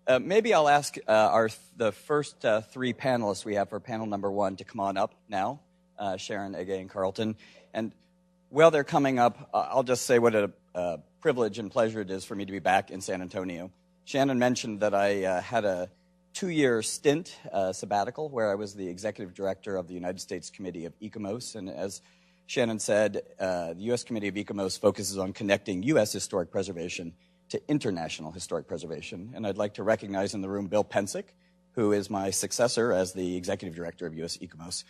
Maybe I'll ask the first three panelists we have for panel number one to come on up now, Sharon, Ege, and Carlton. And while they're coming up, I'll just say what a privilege and pleasure it is for me to be back in San Antonio. Shannon mentioned that I had a 2-year stint sabbatical where I was the executive director of the United States Committee of ECOMOS. And as Shannon said, the U.S. Committee of ECOMOS focuses on connecting U.S. historic preservation to international historic preservation. And I'd like to recognize in the room Bill Pensick, who is my successor as the executive director of U.S. ECOMOS.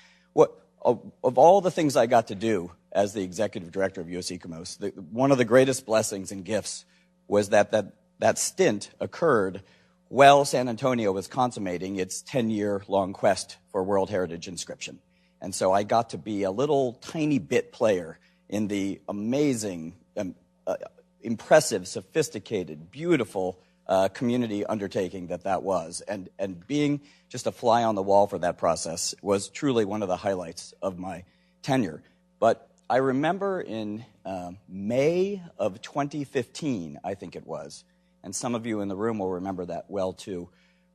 Of all the things I got to do as the executive director of U.S. ECOMOS, one of the greatest blessings and gifts was that stint occurred while San Antonio was consummating its 10-year-long quest for World Heritage inscription. And so I got to be a little tiny bit player in the amazing, impressive, sophisticated, beautiful community undertaking that was. And being just a fly on the wall for that process was truly one of the highlights of my tenure. But I remember in May of 2015, I think it was, and some of you in the room will remember that well too,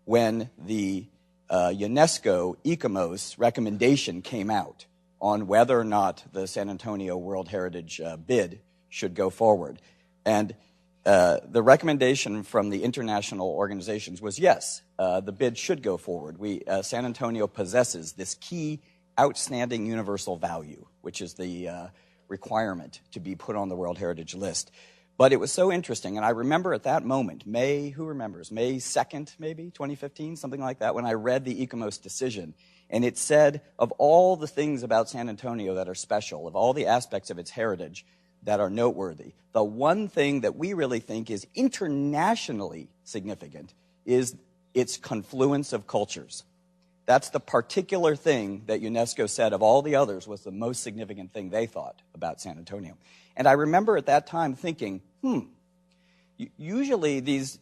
when the UNESCO ECOMOS recommendation came out on whether or not the San Antonio World Heritage bid should go forward. And the recommendation from the international organizations was yes, the bid should go forward. San Antonio possesses this key outstanding universal value, which is the requirement to be put on the World Heritage list. But it was so interesting, and I remember at that moment, who remembers, May 2nd, maybe, 2015, something like that, when I read the ECOMOS decision, and it said, of all the things about San Antonio that are special, of all the aspects of its heritage that are noteworthy, the one thing that we really think is internationally significant is its confluence of cultures. That's the particular thing that UNESCO said of all the others was the most significant thing they thought about San Antonio. And I remember at that time thinking, usually these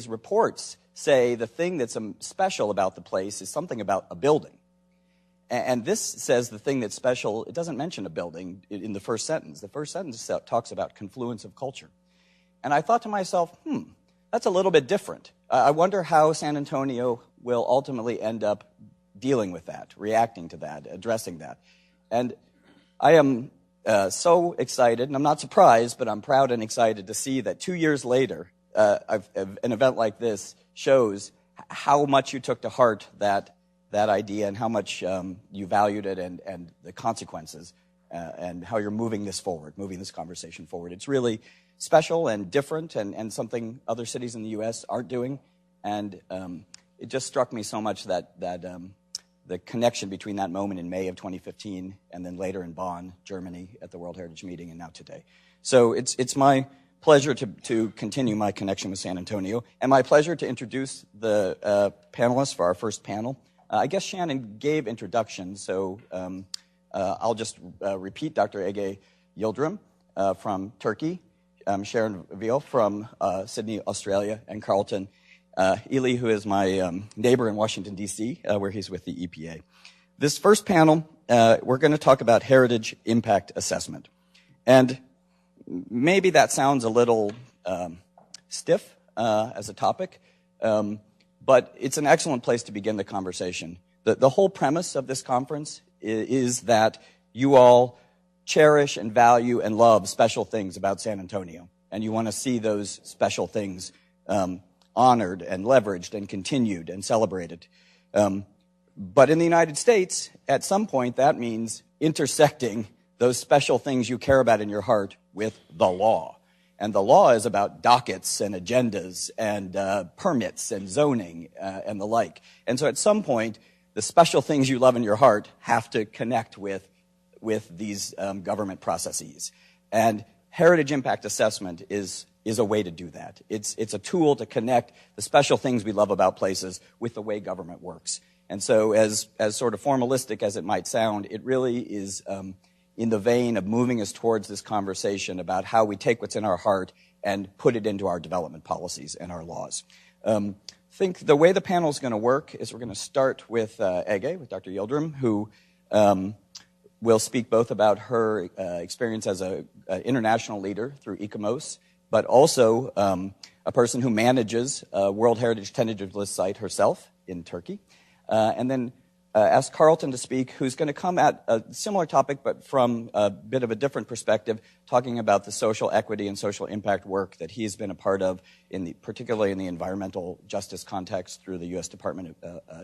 reports say the thing that's special about the place is something about a building. And this says the thing that's special, it doesn't mention a building in the first sentence. The first sentence talks about confluence of culture. And I thought to myself, that's a little bit different. I wonder how San Antonio will ultimately end up dealing with that, reacting to that, addressing that. And I am so excited, and I'm not surprised, but I'm proud and excited to see that 2 years later, an event like this shows how much you took to heart that idea and how much you valued it and the consequences and how you're moving this conversation forward. It's really special and different and something other cities in the U.S. aren't doing. And it just struck me so much that the connection between that moment in May of 2015 and then later in Bonn, Germany, at the World Heritage Meeting and now today. So it's my pleasure to continue my connection with San Antonio and my pleasure to introduce the panelists for our first panel. I guess Shannon gave introductions, so I'll just repeat Dr. Ege Yildirim from Turkey, Sharon Veale from Sydney, Australia, and Carlton Eley, who is my neighbor in Washington, D.C., where he's with the EPA. This first panel, we're going to talk about heritage impact assessment. And maybe that sounds a little stiff as a topic, but it's an excellent place to begin the conversation. The whole premise of this conference is that you all cherish and value and love special things about San Antonio, and you want to see those special things honored and leveraged and continued and celebrated. But in the United States, at some point, that means intersecting those special things you care about in your heart with the law. And the law is about dockets and agendas and permits and zoning and the like. And so at some point, the special things you love in your heart have to connect with these government processes. And heritage impact assessment is a way to do that. It's a tool to connect the special things we love about places with the way government works. And so as sort of formalistic as it might sound, it really is in the vein of moving us towards this conversation about how we take what's in our heart and put it into our development policies and our laws. I think the way the panel is going to work is we're going to start with Ege, with Dr. Yildirim, who will speak both about her experience as an international leader through ECOMOS, but also a person who manages a World Heritage Tentative List site herself in Turkey. And then ask Carlton to speak, who's going to come at a similar topic, but from a bit of a different perspective, talking about the social equity and social impact work that he's been a part of, particularly in the environmental justice context through the U.S.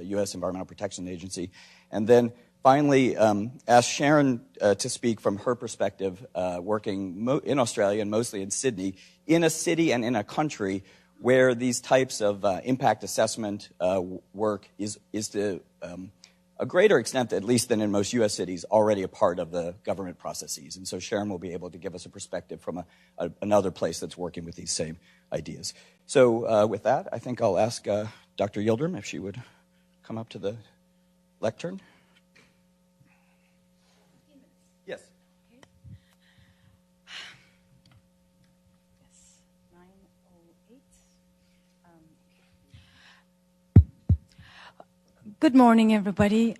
U.S. Environmental Protection Agency. And then finally, ask Sharon to speak from her perspective, working in Australia and mostly in Sydney, in a city and in a country where these types of impact assessment work is to a greater extent, at least than in most U.S. cities, already a part of the government processes. And so Sharon will be able to give us a perspective from another place that's working with these same ideas. So with that, I think I'll ask Dr. Yildirim if she would come up to the lectern. Yes. Okay. Yes, 9:08. Good morning, everybody.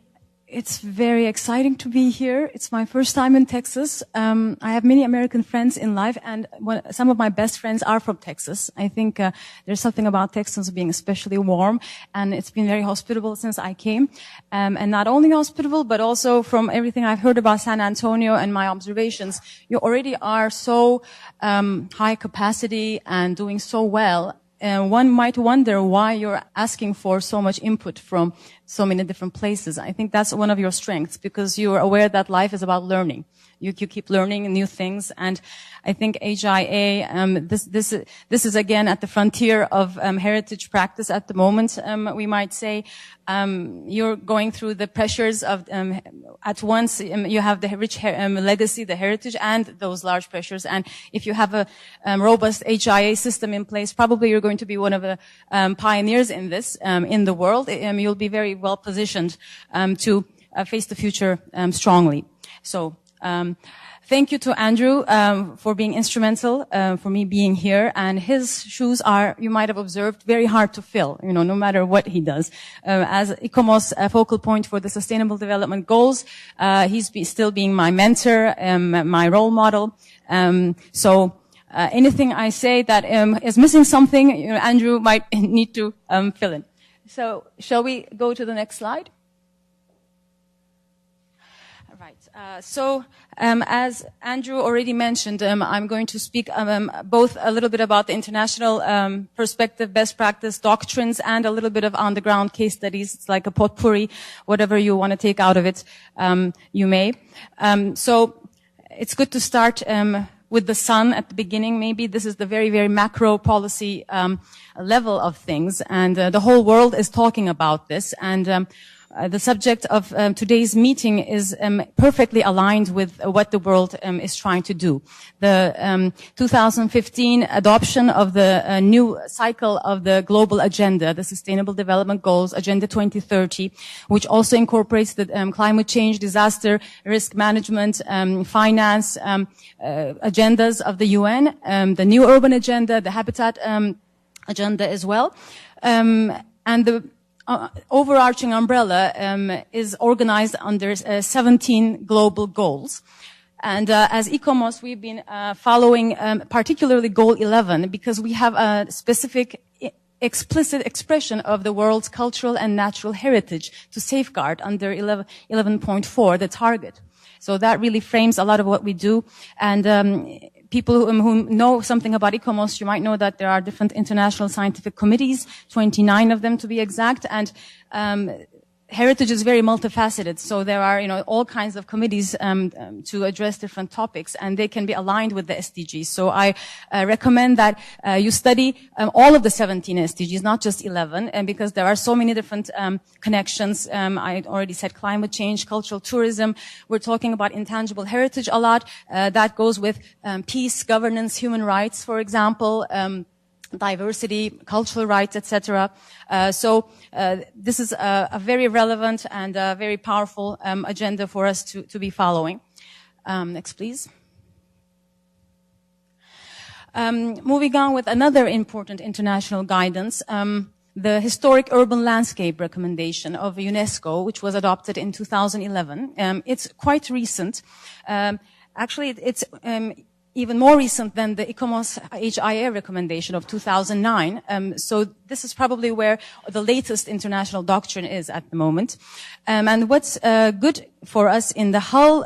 It's very exciting to be here. It's my first time in Texas. I have many American friends in life, and some of my best friends are from Texas. I think there's something about Texans being especially warm, and it's been very hospitable since I came. And not only hospitable, but also from everything I've heard about San Antonio and my observations, you already are so high capacity and doing so well. One might wonder why you're asking for so much input from so many different places. I think that's one of your strengths, because you're aware that life is about learning. You keep learning new things, and I think HIA, this is again at the frontier of heritage practice at the moment. We might say you're going through the pressures of at once you have the rich legacy, the heritage, and those large pressures. And if you have a robust HIA system in place, probably you're going to be one of the pioneers in this in the world. You'll be very well positioned to face the future strongly. So. Thank you to Andrew for being instrumental for me being here. And his shoes are, you might have observed, very hard to fill, no matter what he does. As ICOMOS focal point for the Sustainable Development Goals, he's still being my mentor, my role model. So anything I say that is missing something, Andrew might need to fill in. So shall we go to the next slide? As Andrew already mentioned, I'm going to speak both a little bit about the international perspective, best practice, doctrines, and a little bit of on-the-ground case studies. It's like a potpourri, whatever you want to take out of it, you may. So it's good to start with the sun at the beginning. Maybe this is the very, very macro policy level of things, and the whole world is talking about this. And the subject of today's meeting is perfectly aligned with what the world is trying to do. The 2015 adoption of the new cycle of the global agenda, the Sustainable Development Goals, Agenda 2030, which also incorporates the climate change, disaster risk management, finance agendas of the UN, the new urban agenda, the habitat agenda as well, and the overarching umbrella is organized under 17 global goals. And as ICOMOS, we've been following particularly Goal 11 because we have a specific explicit expression of the world's cultural and natural heritage to safeguard under 11.4, the target. So that really frames a lot of what we do. And people who know something about ICOMOS, you might know that there are different international scientific committees, 29 of them to be exact, and heritage is very multifaceted. So there are, all kinds of committees to address different topics, and they can be aligned with the SDGs. So I recommend that you study all of the 17 SDGs, not just 11, and because there are so many different connections. I already said climate change, cultural tourism. We're talking about intangible heritage a lot. That goes with peace, governance, human rights, for example. Diversity, cultural rights, etc. So this is a very relevant and a very powerful agenda for us to be following. Next, please. Moving on with another important international guidance, the Historic Urban Landscape Recommendation of UNESCO, which was adopted in 2011. It's quite recent. Actually, it's even more recent than the ICOMOS HIA recommendation of 2009. So this is probably where the latest international doctrine is at the moment. And what's good for us in the HUL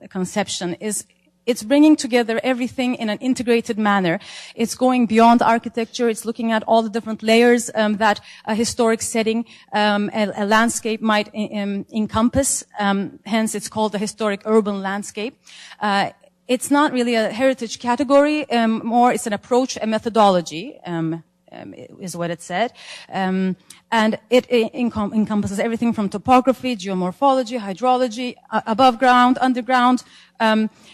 conception is it's bringing together everything in an integrated manner. It's going beyond architecture. It's looking at all the different layers that a historic setting, a landscape might encompass. Hence, it's called a historic urban landscape. It's not really a heritage category, more it's an approach, a methodology, is what it said. And it encompasses everything from topography, geomorphology, hydrology, above ground, underground,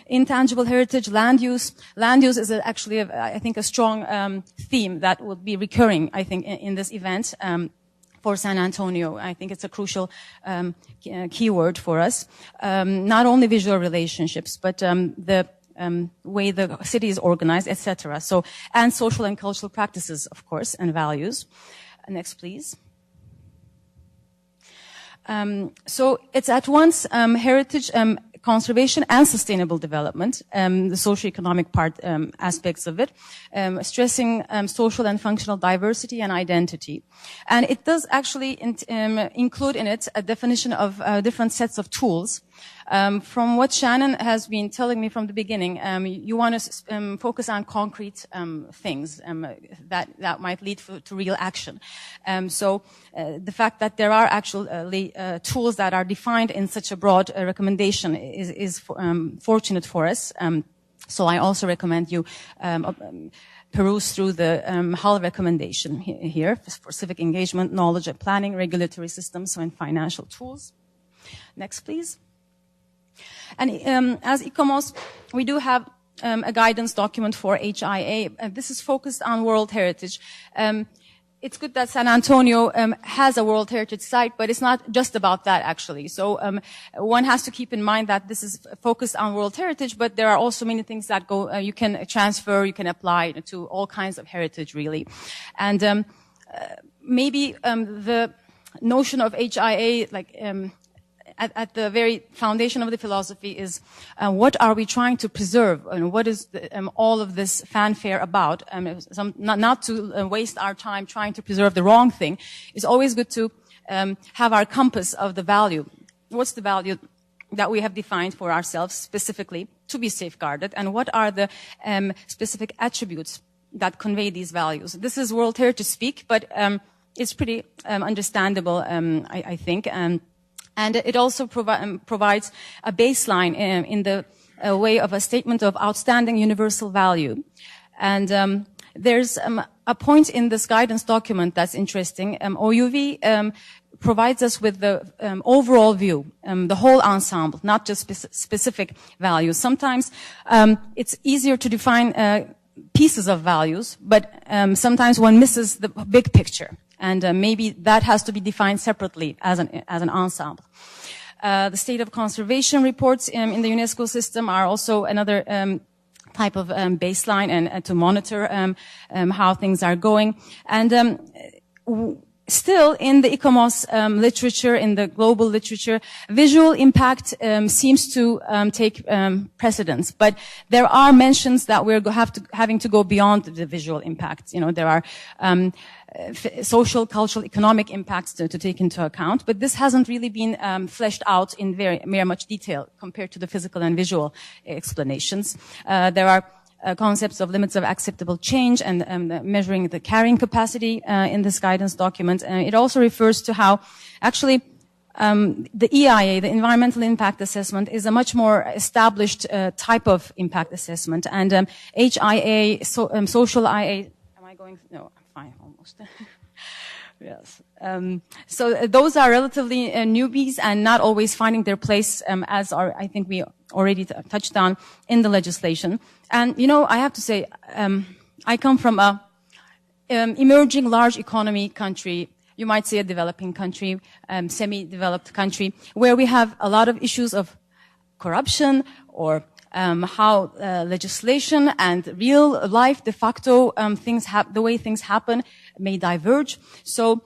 intangible heritage, land use. Land use is actually, I think, a strong theme that will be recurring, I think, in this event. For San Antonio, I think it's a crucial keyword for us. Not only visual relationships, but the way the city is organized, etc. So, and social and cultural practices, of course, and values. Next, please. So it's at once heritage, conservation and sustainable development, the socioeconomic part aspects of it, stressing social and functional diversity and identity. And it does actually include in it a definition of different sets of tools. From what Shannon has been telling me from the beginning, you want to focus on concrete things that might lead to real action. So the fact that there are actually tools that are defined in such a broad recommendation is fortunate for us. So I also recommend you peruse through the HUL recommendation here for civic engagement, knowledge and planning, regulatory systems, and financial tools. Next, please. And as ICOMOS, we do have a guidance document for HIA. This is focused on World Heritage. It's good that San Antonio has a World Heritage site, but it's not just about that, actually. So one has to keep in mind that this is focused on World Heritage, but there are also many things that go you can transfer, you can apply to all kinds of heritage, really. And maybe the notion of HIA, like at the very foundation of the philosophy is what are we trying to preserve, and what is all of this fanfare about? Not to waste our time trying to preserve the wrong thing. It's always good to have our compass of the value. What's the value that we have defined for ourselves specifically to be safeguarded, and what are the specific attributes that convey these values? This is World Heritage speak, but it's pretty understandable, I think. And it also provides a baseline in the way of a statement of outstanding universal value. And there's a point in this guidance document that's interesting. OUV provides us with the overall view, the whole ensemble, not just specific values. Sometimes it's easier to define pieces of values, but sometimes one misses the big picture. And maybe that has to be defined separately as an ensemble. The state of conservation reports in the UNESCO system are also another type of baseline and to monitor how things are going. And still, in the ICOMOS literature, in the global literature, visual impact seems to take precedence. But there are mentions that we're having to go beyond the visual impact. You know, there are social, cultural, economic impacts to take into account. But this hasn't really been fleshed out in very much detail compared to the physical and visual explanations. There are concepts of limits of acceptable change and measuring the carrying capacity in this guidance document. It also refers to how actually the EIA, the environmental impact assessment, is a much more established type of impact assessment. And HIA, social IA, am I going? No, I'm fine, almost. Yes. So those are relatively newbies and not always finding their place, as I think we already touched on in the legislation. And, you know, I have to say, I come from a emerging large economy country. You might say a developing country, semi-developed country, where we have a lot of issues of corruption or how legislation and real life de facto the way things happen may diverge. So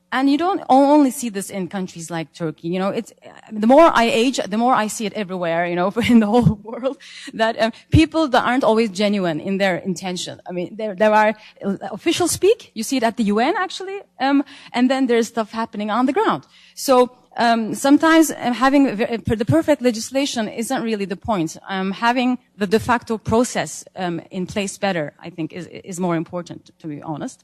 And you don't only see this in countries like Turkey. You know, it's, the more I age, the more I see it everywhere, you know, in the whole world, that people that aren't always genuine in their intention. I mean, there are official speak. You see it at the UN, actually. And then there's stuff happening on the ground. So, sometimes having the perfect legislation isn't really the point. Having the de facto process, in place better, I think is more important, to be honest.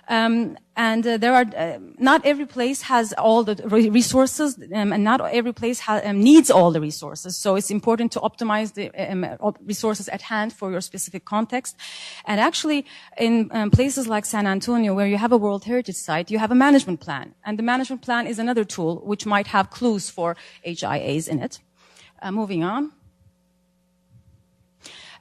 There are, not every place has all the resources, and not every place needs all the resources. So it's important to optimize the resources at hand for your specific context. And actually, in places like San Antonio, where you have a World Heritage Site, you have a management plan. And the management plan is another tool which might have clues for HIAs in it. Moving on.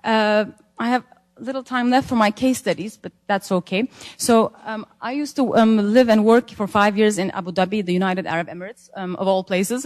I have little time left for my case studies, but that's okay. So I used to live and work for 5 years in Abu Dhabi, the United Arab Emirates, of all places.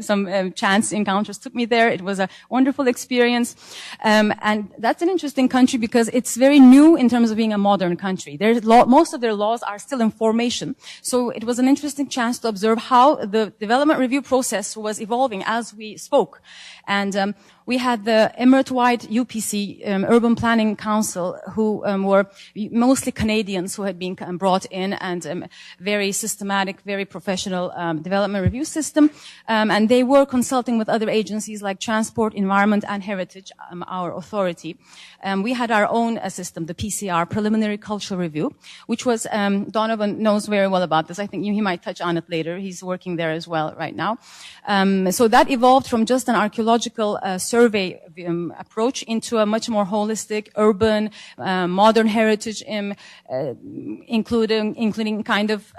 Some chance encounters took me there. It was a wonderful experience. And that's an interesting country because it's very new in terms of being a modern country. Most of their laws are still in formation. So it was an interesting chance to observe how the development review process was evolving as we spoke. And we had the Emirate-wide UPC, Urban Planning Council, who were mostly Canadians who had been brought in, and very systematic, very professional development review system. And they were consulting with other agencies like Transport, Environment, and Heritage, our authority. We had our own system, the PCR, Preliminary Cultural Review, which was, Donovan knows very well about this. I think he might touch on it later. He's working there as well right now. So that evolved from just an archaeological survey approach into a much more holistic, urban, modern heritage, including kind of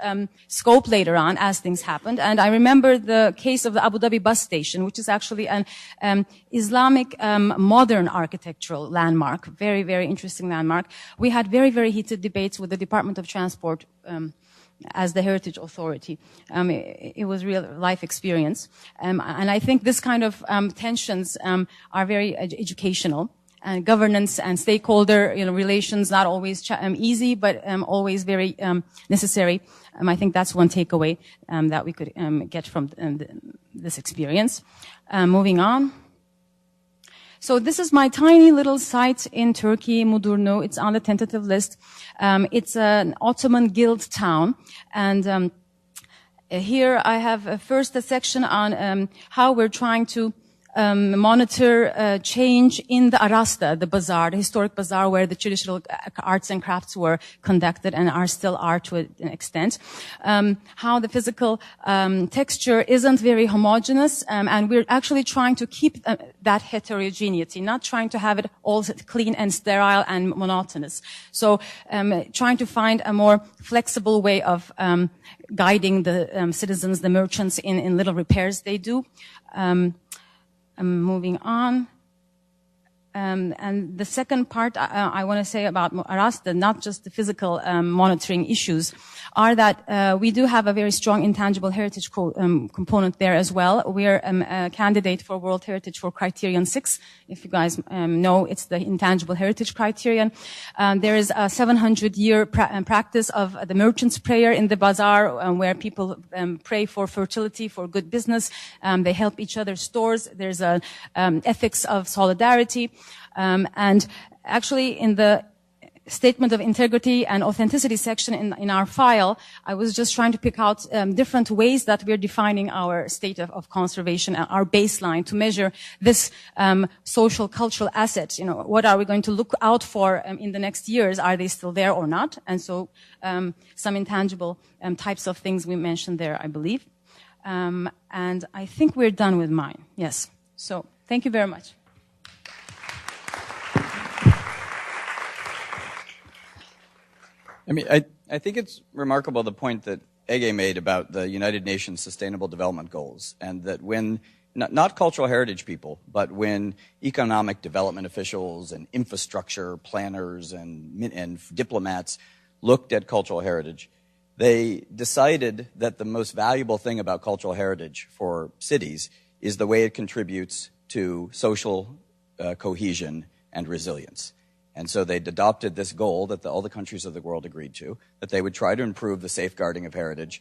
scope later on as things happened. And I remember the case of the Abu Dhabi bus station, which is actually an Islamic modern architectural landmark, very, very interesting landmark. We had very, very heated debates with the Department of Transport as the Heritage Authority. It was real life experience. And I think this kind of tensions are very educational. And governance and stakeholder relations, not always easy, but always very necessary. I think that's one takeaway that we could get from this experience. Moving on. So this is my tiny little site in Turkey, Mudurnu. It's on the tentative list. It's an Ottoman guild town. And here I have first a section on how we're trying to monitor change in the Arasta, the bazaar, the historic bazaar where the traditional arts and crafts were conducted and still are to an extent. How the physical texture isn't very homogeneous, and we're actually trying to keep that heterogeneity, not trying to have it all clean and sterile and monotonous. So trying to find a more flexible way of guiding the citizens, the merchants in little repairs they do. Moving on. And the second part I want to say about Arasta, not just the physical monitoring issues, are that we do have a very strong intangible heritage component there as well. We're a candidate for World Heritage for Criterion 6. If you guys know, it's the intangible heritage criterion. There is a 700-year practice of the merchant's prayer in the bazaar, where people pray for fertility, for good business. They help each other's stores. There's a ethics of solidarity. And actually in the statement of integrity and authenticity section in our file, I was just trying to pick out different ways that we're defining our state of conservation, our baseline to measure this social cultural asset. What are we going to look out for in the next years? Are they still there or not? And so some intangible types of things we mentioned there, I believe. And I think we're done with mine. Yes. So thank you very much. I mean, I think it's remarkable the point that Ege made about the United Nations Sustainable Development Goals, and that when, not cultural heritage people, but when economic development officials and infrastructure planners and diplomats looked at cultural heritage, they decided that the most valuable thing about cultural heritage for cities is the way it contributes to social cohesion and resilience. And so they'd adopted this goal that all the countries of the world agreed to, that they would try to improve the safeguarding of heritage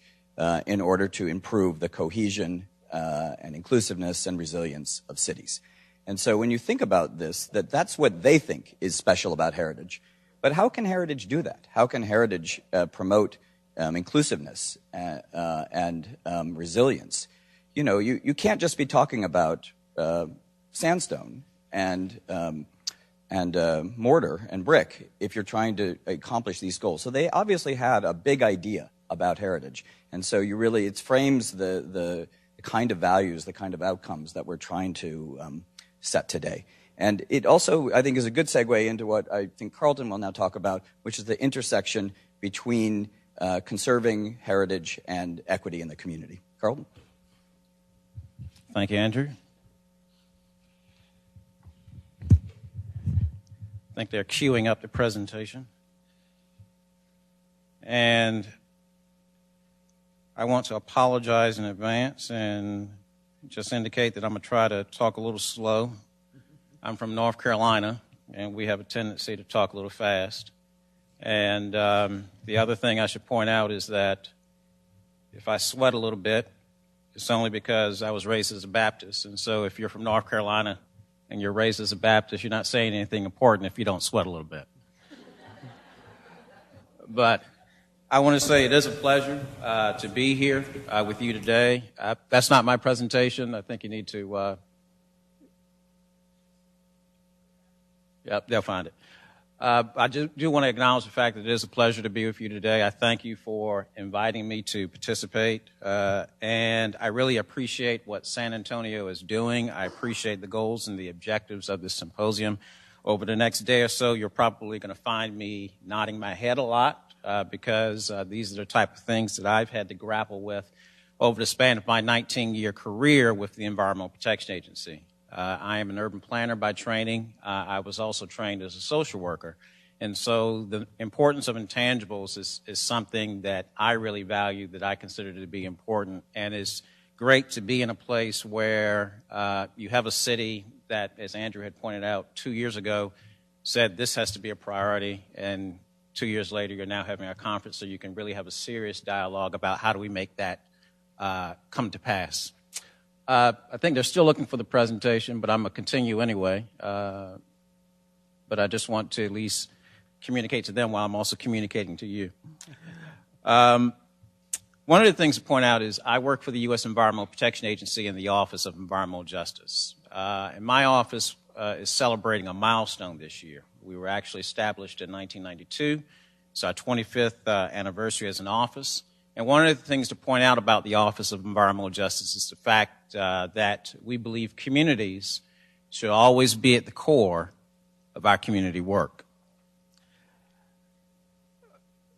in order to improve the cohesion and inclusiveness and resilience of cities. And so when you think about this, that's what they think is special about heritage. But how can heritage do that? How can heritage promote inclusiveness and resilience? You know, you can't just be talking about sandstone and mortar and brick if you're trying to accomplish these goals. So they obviously had a big idea about heritage. And so it frames the kind of values, the kind of outcomes that we're trying to set today. And it also, I think, is a good segue into what I think Carlton will now talk about, which is the intersection between conserving heritage and equity in the community. Carlton? Thank you, Andrew. I think they're queuing up the presentation. And I want to apologize in advance and just indicate that I'm going to try to talk a little slow. I'm from North Carolina, and we have a tendency to talk a little fast. And the other thing I should point out is that if I sweat a little bit, it's only because I was raised as a Baptist. And so if you're from North Carolina and you're raised as a Baptist, you're not saying anything important if you don't sweat a little bit. But I want to say it is a pleasure to be here with you today. That's not my presentation. I think you need to... Yep, they'll find it. I do want to acknowledge the fact that it is a pleasure to be with you today. I thank you for inviting me to participate, and I really appreciate what San Antonio is doing. I appreciate the goals and the objectives of this symposium. Over the next day or so, you're probably going to find me nodding my head a lot because these are the type of things that I've had to grapple with over the span of my 19-year career with the Environmental Protection Agency. I am an urban planner by training. I was also trained as a social worker. And so the importance of intangibles is something that I really value, that I consider to be important. And it's great to be in a place where you have a city that, as Andrew had pointed out 2 years ago, said this has to be a priority. And 2 years later, you're now having a conference so you can really have a serious dialogue about how do we make that come to pass. I think they're still looking for the presentation, but I'm going to continue anyway. But I just want to at least communicate to them while I'm also communicating to you. One of the things to point out is I work for the U.S. Environmental Protection Agency in the Office of Environmental Justice. And my office is celebrating a milestone this year. We were actually established in 1992. It's our 25th anniversary as an office. And one of the things to point out about the Office of Environmental Justice is the fact that we believe communities should always be at the core of our community work.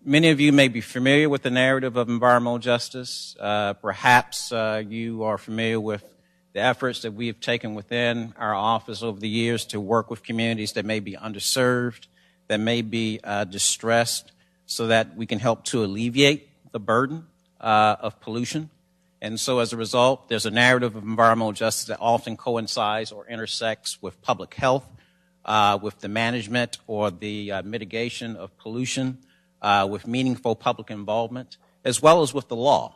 Many of you may be familiar with the narrative of environmental justice. Perhaps you are familiar with the efforts that we have taken within our office over the years to work with communities that may be underserved, that may be distressed, so that we can help to alleviate the burden of pollution. And so as a result, there's a narrative of environmental justice that often coincides or intersects with public health, with the management or the mitigation of pollution, with meaningful public involvement, as well as with the law.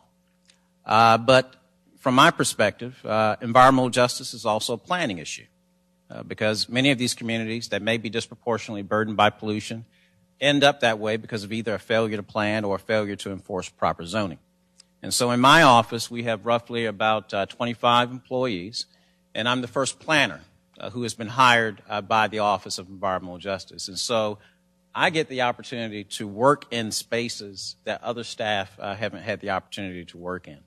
But from my perspective, environmental justice is also a planning issue because many of these communities that may be disproportionately burdened by pollution end up that way because of either a failure to plan or a failure to enforce proper zoning. And so in my office, we have roughly about 25 employees, and I'm the first planner who has been hired by the Office of Environmental Justice. And so I get the opportunity to work in spaces that other staff haven't had the opportunity to work in.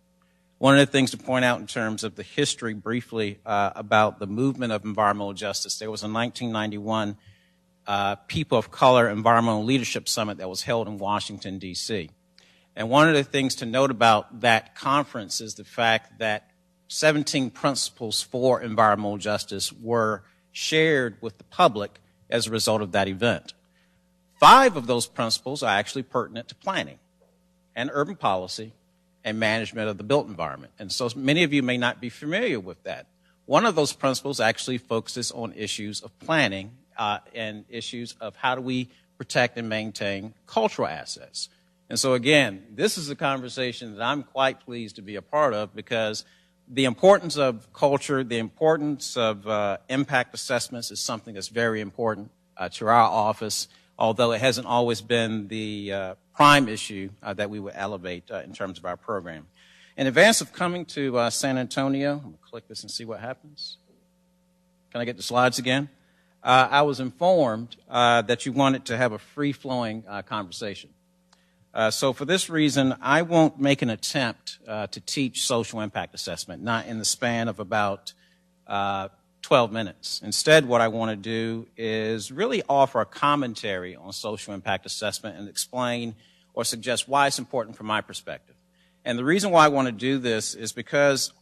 One of the things to point out in terms of the history briefly about the movement of environmental justice, there was a 1991 People of Color Environmental Leadership Summit that was held in Washington, D.C. And one of the things to note about that conference is the fact that 17 principles for environmental justice were shared with the public as a result of that event. 5 of those principles are actually pertinent to planning and urban policy and management of the built environment. And so many of you may not be familiar with that. One of those principles actually focuses on issues of planning and issues of how do we protect and maintain cultural assets. And so again, this is a conversation that I'm quite pleased to be a part of, because the importance of culture, the importance of impact assessments is something that's very important to our office, although it hasn't always been the prime issue that we would elevate in terms of our program. In advance of coming to San Antonio, I'm going to click this and see what happens. Can I get the slides again? I was informed that you wanted to have a free-flowing conversation. So for this reason, I won't make an attempt to teach social impact assessment, not in the span of about 12 minutes. Instead, what I want to do is really offer a commentary on social impact assessment and explain or suggest why it's important from my perspective. And the reason why I want to do this is because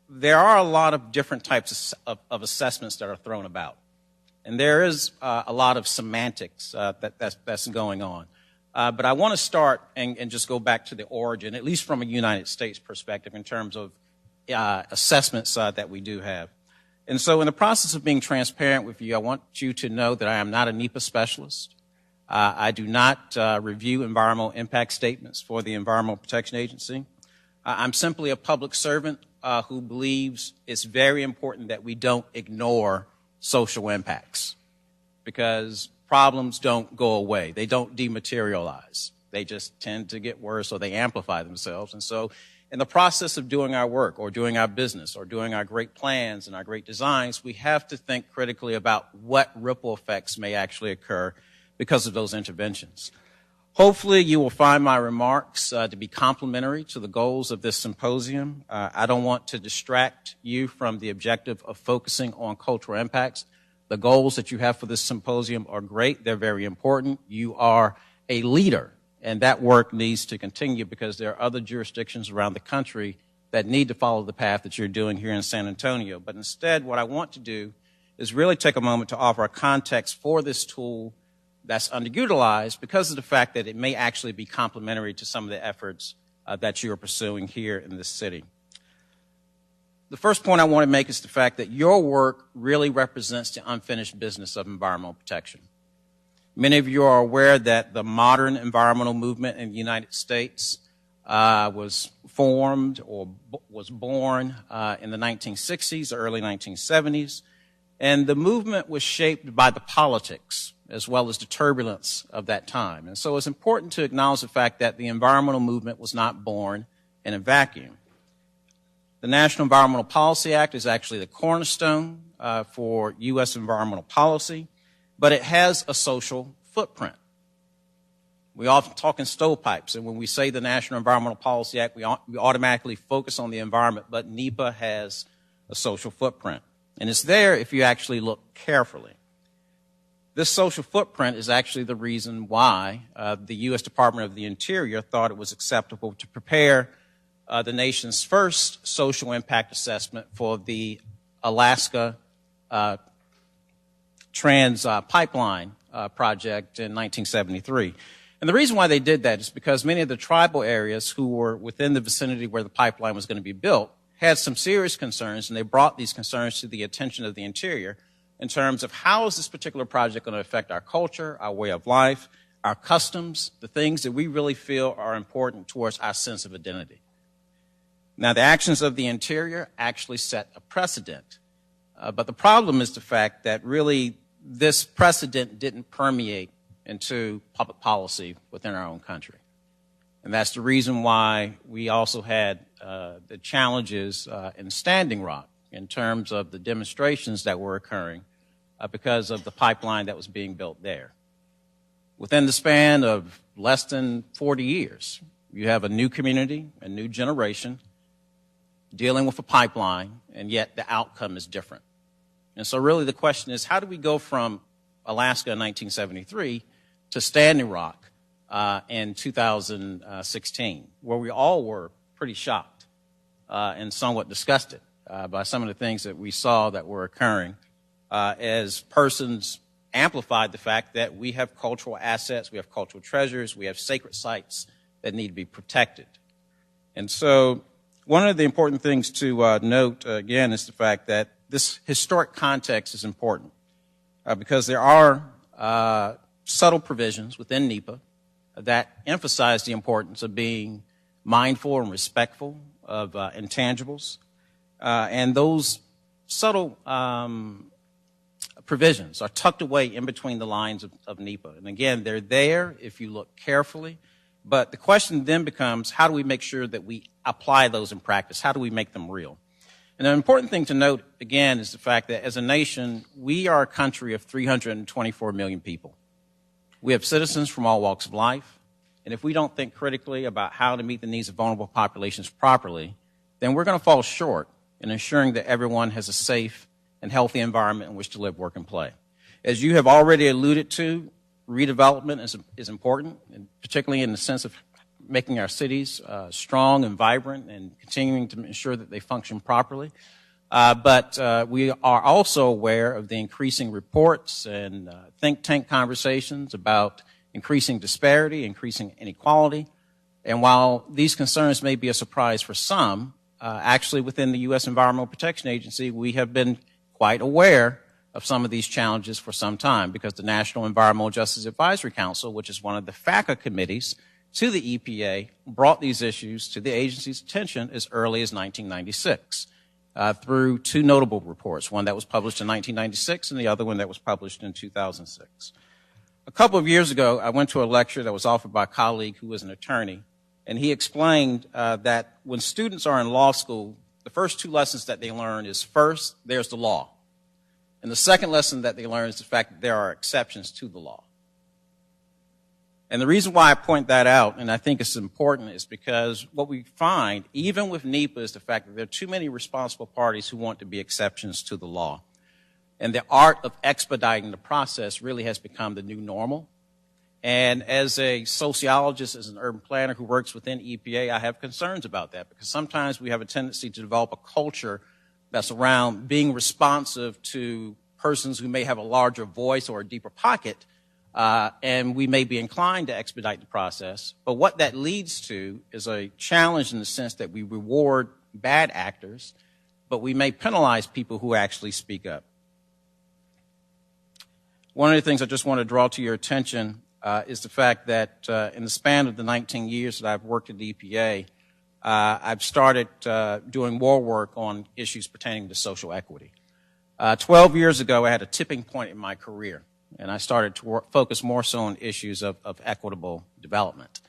there are a lot of different types of assessments that are thrown about. And there is a lot of semantics that's going on. But I want to start and just go back to the origin, at least from a United States perspective, in terms of assessments that we do have. And so in the process of being transparent with you, I want you to know that I am not a NEPA specialist. I do not review environmental impact statements for the Environmental Protection Agency. I'm simply a public servant who believes it's very important that we don't ignore social impacts, because problems don't go away. They don't dematerialize. They just tend to get worse, or they amplify themselves. And so in the process of doing our work or doing our business or doing our great plans and our great designs, we have to think critically about what ripple effects may actually occur because of those interventions. Hopefully you will find my remarks to be complementary to the goals of this symposium. I don't want to distract you from the objective of focusing on cultural impacts. The goals that you have for this symposium are great. They're very important. You are a leader, and that work needs to continue, because there are other jurisdictions around the country that need to follow the path that you're doing here in San Antonio. But instead, what I want to do is really take a moment to offer a context for this tool that's underutilized because of the fact that it may actually be complementary to some of the efforts that you are pursuing here in this city. The first point I want to make is the fact that your work really represents the unfinished business of environmental protection. Many of you are aware that the modern environmental movement in the United States was formed or was born in the 1960s, early 1970s, and the movement was shaped by the politics as well as the turbulence of that time. And so it's important to acknowledge the fact that the environmental movement was not born in a vacuum. The National Environmental Policy Act is actually the cornerstone for U.S. environmental policy, but it has a social footprint. We often talk in stovepipes, and when we say the National Environmental Policy Act, we automatically focus on the environment, but NEPA has a social footprint. And it's there if you actually look carefully. This social footprint is actually the reason why the U.S. Department of the Interior thought it was acceptable to prepare the nation's first social impact assessment for the Alaska Trans Pipeline project in 1973. And the reason why they did that is because many of the tribal areas who were within the vicinity where the pipeline was going to be built had some serious concerns, and they brought these concerns to the attention of the Interior in terms of how is this particular project going to affect our culture, our way of life, our customs, the things that we really feel are important towards our sense of identity. Now, the actions of the Interior actually set a precedent, but the problem is the fact that really this precedent didn't permeate into public policy within our own country. And that's the reason why we also had the challenges in Standing Rock in terms of the demonstrations that were occurring because of the pipeline that was being built there. Within the span of less than 40 years, you have a new community, a new generation dealing with a pipeline, and yet the outcome is different. And so really the question is, how do we go from Alaska in 1973 to Standing Rock in 2016, where we all were pretty shocked and somewhat disgusted by some of the things that we saw that were occurring as persons amplified the fact that we have cultural assets, we have cultural treasures, we have sacred sites that need to be protected. And so one of the important things to note, again, is the fact that this historic context is important. because there are subtle provisions within NEPA that emphasize the importance of being mindful and respectful of intangibles. And those subtle provisions are tucked away in between the lines of NEPA. And again, they're there if you look carefully. But the question then becomes, how do we make sure that we apply those in practice? How do we make them real? And an important thing to note, again, is the fact that as a nation, we are a country of 324 million people. We have citizens from all walks of life. And if we don't think critically about how to meet the needs of vulnerable populations properly, then we're going to fall short in ensuring that everyone has a safe and healthy environment in which to live, work, and play. As you have already alluded to, redevelopment is important, and particularly in the sense of making our cities strong and vibrant and continuing to ensure that they function properly. But we are also aware of the increasing reports and think tank conversations about increasing disparity, increasing inequality. And while these concerns may be a surprise for some, actually within the U.S. Environmental Protection Agency, we have been quite aware of some of these challenges for some time, because the National Environmental Justice Advisory Council, which is one of the FACA committees to the EPA, brought these issues to the agency's attention as early as 1996 through two notable reports, one that was published in 1996 and the other one that was published in 2006. A couple of years ago, I went to a lecture that was offered by a colleague who was an attorney, and he explained that when students are in law school, the first two lessons that they learn is, first, there's the law. And the second lesson that they learn is the fact that there are exceptions to the law. And the reason why I point that out, and I think it's important, is because what we find, even with NEPA, is the fact that there are too many responsible parties who want to be exceptions to the law. And the art of expediting the process really has become the new normal. And as a sociologist, as an urban planner who works within EPA, I have concerns about that, because sometimes we have a tendency to develop a culture that's around being responsive to persons who may have a larger voice or a deeper pocket, and we may be inclined to expedite the process. But what that leads to is a challenge in the sense that we reward bad actors, but we may penalize people who actually speak up. One of the things I just want to draw to your attention is the fact that in the span of the 19 years that I've worked at the EPA, I've started doing more work on issues pertaining to social equity. 12 years ago, I had a tipping point in my career, and I started to focus more so on issues of equitable development.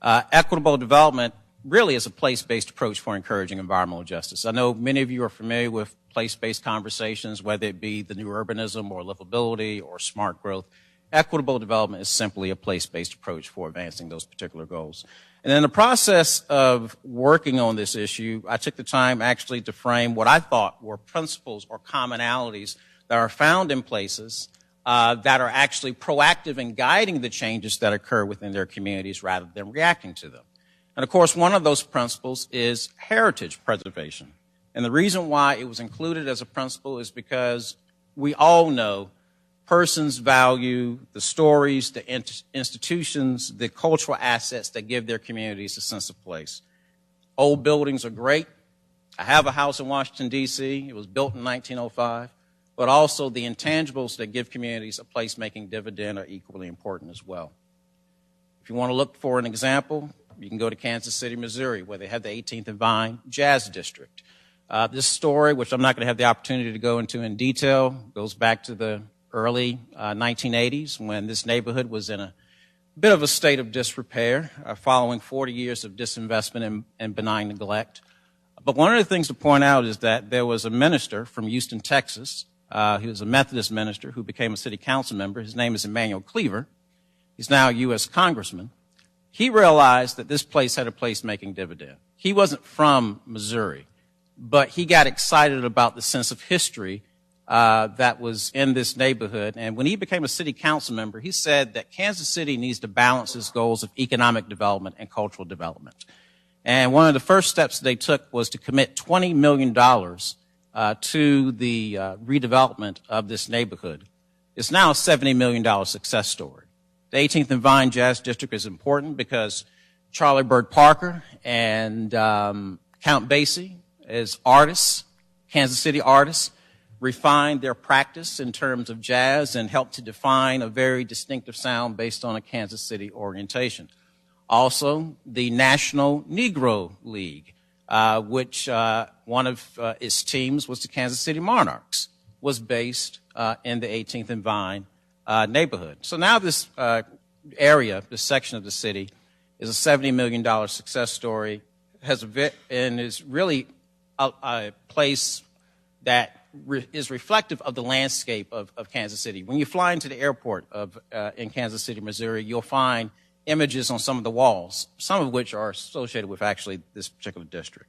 Equitable development really is a place-based approach for encouraging environmental justice. I know many of you are familiar with place-based conversations, whether it be the new urbanism or livability or smart growth. Equitable development is simply a place-based approach for advancing those particular goals. And in the process of working on this issue, I took the time actually to frame what I thought were principles or commonalities that are found in places that are actually proactive in guiding the changes that occur within their communities rather than reacting to them. And of course, one of those principles is heritage preservation. And the reason why it was included as a principle is because we all know persons value the stories, the institutions, the cultural assets that give their communities a sense of place. Old buildings are great. I have a house in Washington, D.C. It was built in 1905. But also the intangibles that give communities a place-making dividend are equally important as well. If you want to look for an example, you can go to Kansas City, Missouri, where they have the 18th and Vine Jazz District. This story, which I'm not going to have the opportunity to go into in detail, goes back to the early 1980s, when this neighborhood was in a bit of a state of disrepair following 40 years of disinvestment and benign neglect. But one of the things to point out is that there was a minister from Houston, Texas. He was a Methodist minister who became a city council member. His name is Emmanuel Cleaver. He's now a U.S. congressman. He realized that this place had a place-making dividend. He wasn't from Missouri, but he got excited about the sense of history that was in this neighborhood. And when he became a city council member, he said that Kansas City needs to balance its goals of economic development and cultural development. And one of the first steps they took was to commit $20 million to the redevelopment of this neighborhood. It's now a $70 million success story. The 18th and Vine Jazz District is important because Charlie Bird Parker and Count Basie as artists, Kansas City artists, refined their practice in terms of jazz and helped to define a very distinctive sound based on a Kansas City orientation. Also, the National Negro League, which one of its teams was the Kansas City Monarchs, was based in the 18th and Vine neighborhood. So now this area, this section of the city, is a $70 million success story, and is really a place that is reflective of the landscape of Kansas City. When you fly into the airport in Kansas City, Missouri, you'll find images on some of the walls, some of which are associated with actually this particular district.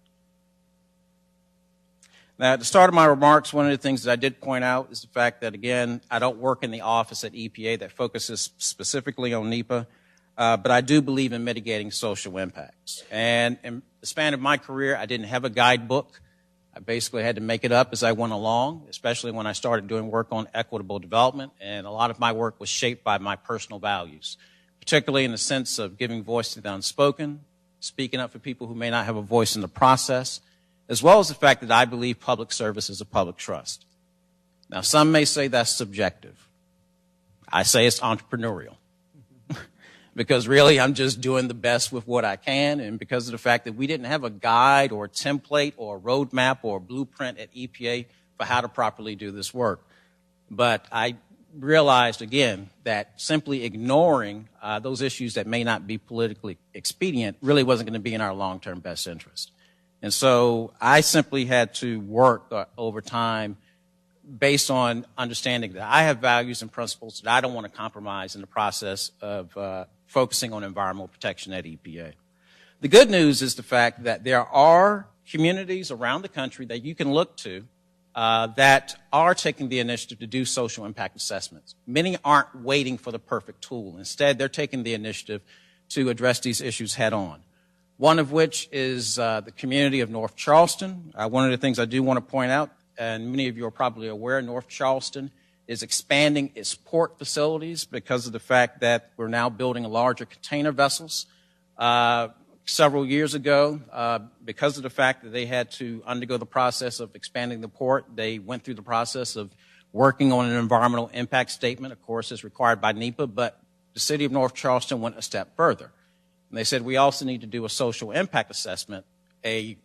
Now, at the start of my remarks, one of the things that I did point out is the fact that, again, I don't work in the office at EPA that focuses specifically on NEPA, but I do believe in mitigating social impacts. And in the span of my career, I didn't have a guidebook. I basically had to make it up as I went along, especially when I started doing work on equitable development, and a lot of my work was shaped by my personal values, particularly in the sense of giving voice to the unspoken, speaking up for people who may not have a voice in the process, as well as the fact that I believe public service is a public trust. Now, some may say that's subjective. I say it's entrepreneurial. Because really I'm just doing the best with what I can, and because of the fact that we didn't have a guide or a template or a roadmap or a blueprint at EPA for how to properly do this work. But I realized, again, that simply ignoring those issues that may not be politically expedient really wasn't going to be in our long-term best interest. And so I simply had to work over time based on understanding that I have values and principles that I don't want to compromise in the process of focusing on environmental protection at EPA. The good news is the fact that there are communities around the country that you can look to that are taking the initiative to do social impact assessments. Many aren't waiting for the perfect tool. Instead, they're taking the initiative to address these issues head on. One of which is the community of North Charleston. One of the things I do want to point out, and many of you are probably aware, North Charleston is expanding its port facilities because of the fact that we're now building larger container vessels. Several years ago, because of the fact that they had to undergo the process of expanding the port, they went through the process of working on an environmental impact statement, of course, as required by NEPA, but the city of North Charleston went a step further. And they said, we also need to do a social impact assessment, a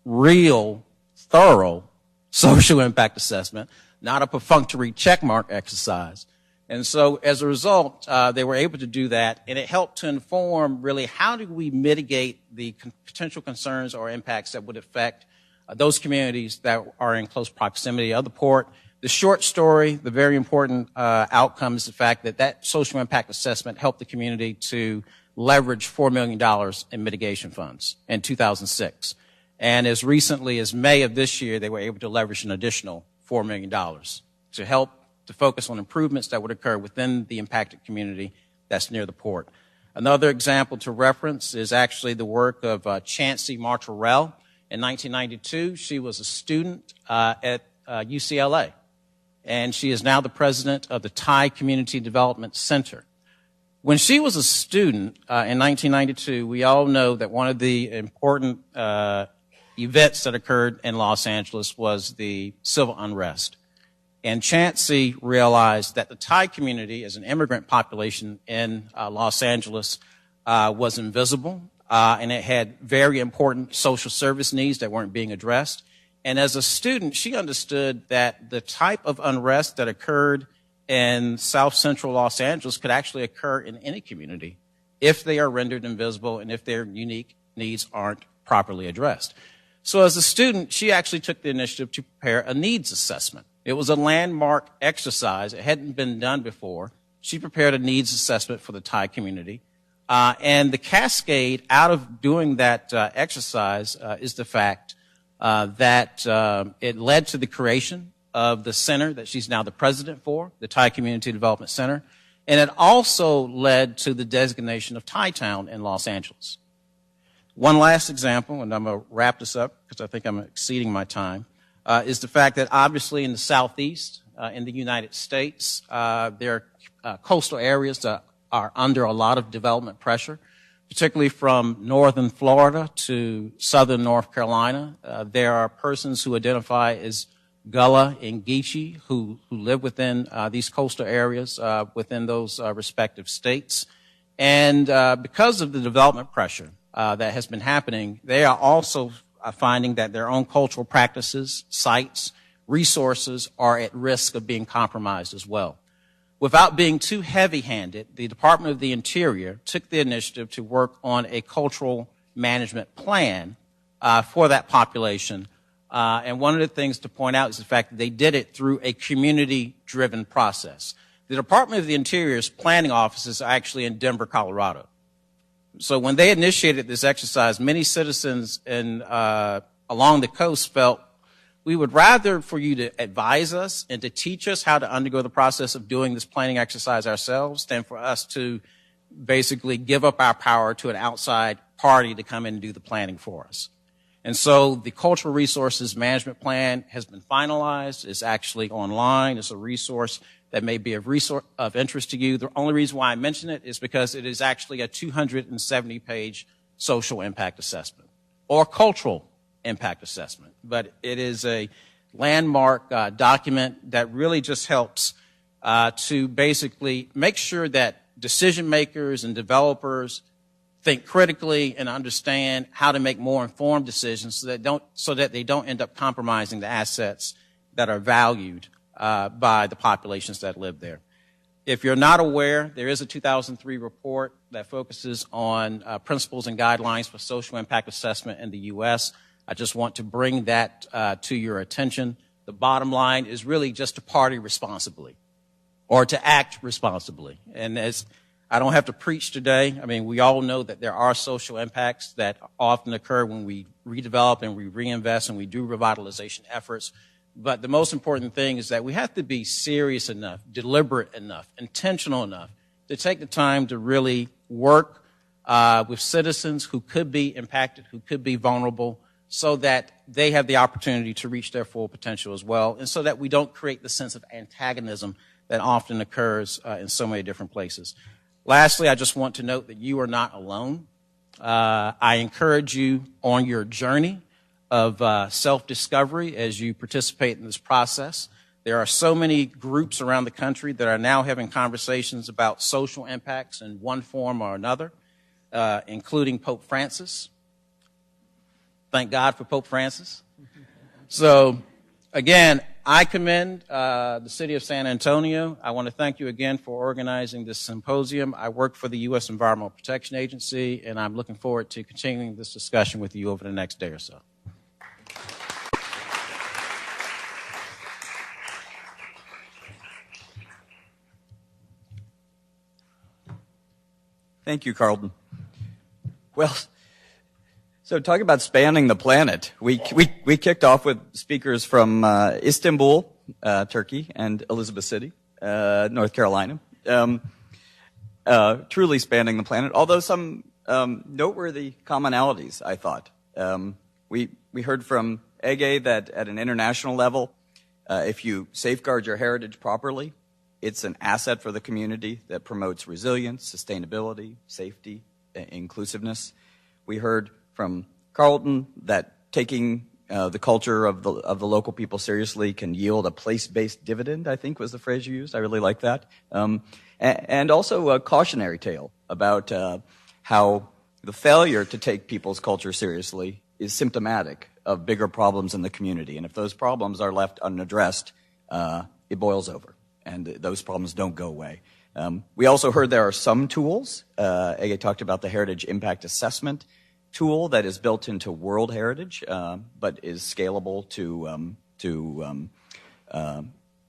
real, thorough social impact assessment, not a perfunctory checkmark exercise. And so as a result, they were able to do that, and it helped to inform really how do we mitigate the potential concerns or impacts that would affect those communities that are in close proximity of the port. The short story, the very important outcome is the fact that that social impact assessment helped the community to leverage $4 million in mitigation funds in 2006. And as recently as May of this year, they were able to leverage an additional $4 million to help to focus on improvements that would occur within the impacted community that's near the port. Another example to reference is actually the work of Chancey Martorell. In 1992, she was a student at UCLA, and she is now the president of the Thai Community Development Center. When she was a student in 1992, we all know that one of the important events that occurred in Los Angeles was the civil unrest. And Chancey realized that the Thai community as an immigrant population in Los Angeles was invisible, and it had very important social service needs that weren't being addressed. And as a student, she understood that the type of unrest that occurred in South Central Los Angeles could actually occur in any community if they are rendered invisible and if their unique needs aren't properly addressed. So as a student, she actually took the initiative to prepare a needs assessment. It was a landmark exercise. It hadn't been done before. She prepared a needs assessment for the Thai community. And the cascade out of doing that exercise is the fact that it led to the creation of the center that she's now the president for, the Thai Community Development Center. And it also led to the designation of Thai Town in Los Angeles. One last example, and I'm going to wrap this up because I think I'm exceeding my time, is the fact that obviously in the Southeast, in the United States, there are coastal areas that are under a lot of development pressure, particularly from northern Florida to southern North Carolina. There are persons who identify as Gullah and Geechee who live within these coastal areas within those respective states. And because of the development pressure that has been happening, they are also finding that their own cultural practices, sites, resources are at risk of being compromised as well. Without being too heavy-handed, the Department of the Interior took the initiative to work on a cultural management plan for that population. And one of the things to point out is the fact that they did it through a community-driven process. The Department of the Interior's planning offices are actually in Denver, Colorado. So when they initiated this exercise, many citizens along the coast felt, we would rather for you to advise us and to teach us how to undergo the process of doing this planning exercise ourselves than for us to basically give up our power to an outside party to come in and do the planning for us. And so the Cultural Resources Management Plan has been finalized. It's actually online. It's a resource that may be of interest to you. The only reason why I mention it is because it is actually a 270-page social impact assessment or cultural impact assessment. But it is a landmark document that really just helps to basically make sure that decision makers and developers think critically and understand how to make more informed decisions so that they don't end up compromising the assets that are valued by the populations that live there. If you're not aware, there is a 2003 report that focuses on principles and guidelines for social impact assessment in the U.S. I just want to bring that to your attention. The bottom line is really just to party responsibly or to act responsibly. And as I don't have to preach today, I mean, we all know that there are social impacts that often occur when we redevelop and we reinvest and we do revitalization efforts. But the most important thing is that we have to be serious enough, deliberate enough, intentional enough to take the time to really work with citizens who could be impacted, who could be vulnerable, so that they have the opportunity to reach their full potential as well, and so that we don't create the sense of antagonism that often occurs in so many different places. Lastly, I just want to note that you are not alone. I encourage you on your journey of self-discovery as you participate in this process. There are so many groups around the country that are now having conversations about social impacts in one form or another, including Pope Francis. Thank God for Pope Francis. So, again, I commend the city of San Antonio. I want to thank you again for organizing this symposium. I work for the U.S. Environmental Protection Agency, and I'm looking forward to continuing this discussion with you over the next day or so. Thank you, Carlton. Well, so talking about spanning the planet, we kicked off with speakers from Istanbul, Turkey, and Elizabeth City, North Carolina. Truly spanning the planet, although some noteworthy commonalities, I thought. We heard from Ege that at an international level, if you safeguard your heritage properly, it's an asset for the community that promotes resilience, sustainability, safety, inclusiveness. We heard from Carlton that taking the culture of the local people seriously can yield a place-based dividend, I think was the phrase you used. I really like that. And also a cautionary tale about how the failure to take people's culture seriously is symptomatic of bigger problems in the community. And if those problems are left unaddressed, it boils over. And those problems don't go away. We also heard there are some tools. Ege talked about the Heritage Impact Assessment tool that is built into World Heritage, but is scalable to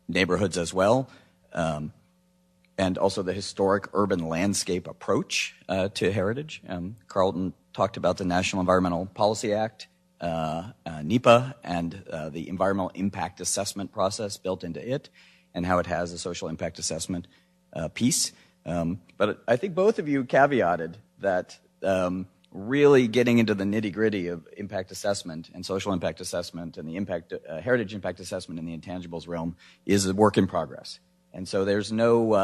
neighborhoods as well. And also the Historic Urban Landscape Approach to heritage. Carlton talked about the National Environmental Policy Act, NEPA, and the Environmental Impact Assessment process built into it, and how it has a social impact assessment piece. But I think both of you caveated that really getting into the nitty-gritty of impact assessment and social impact assessment and the heritage impact assessment in the intangibles realm is a work in progress. And so there's no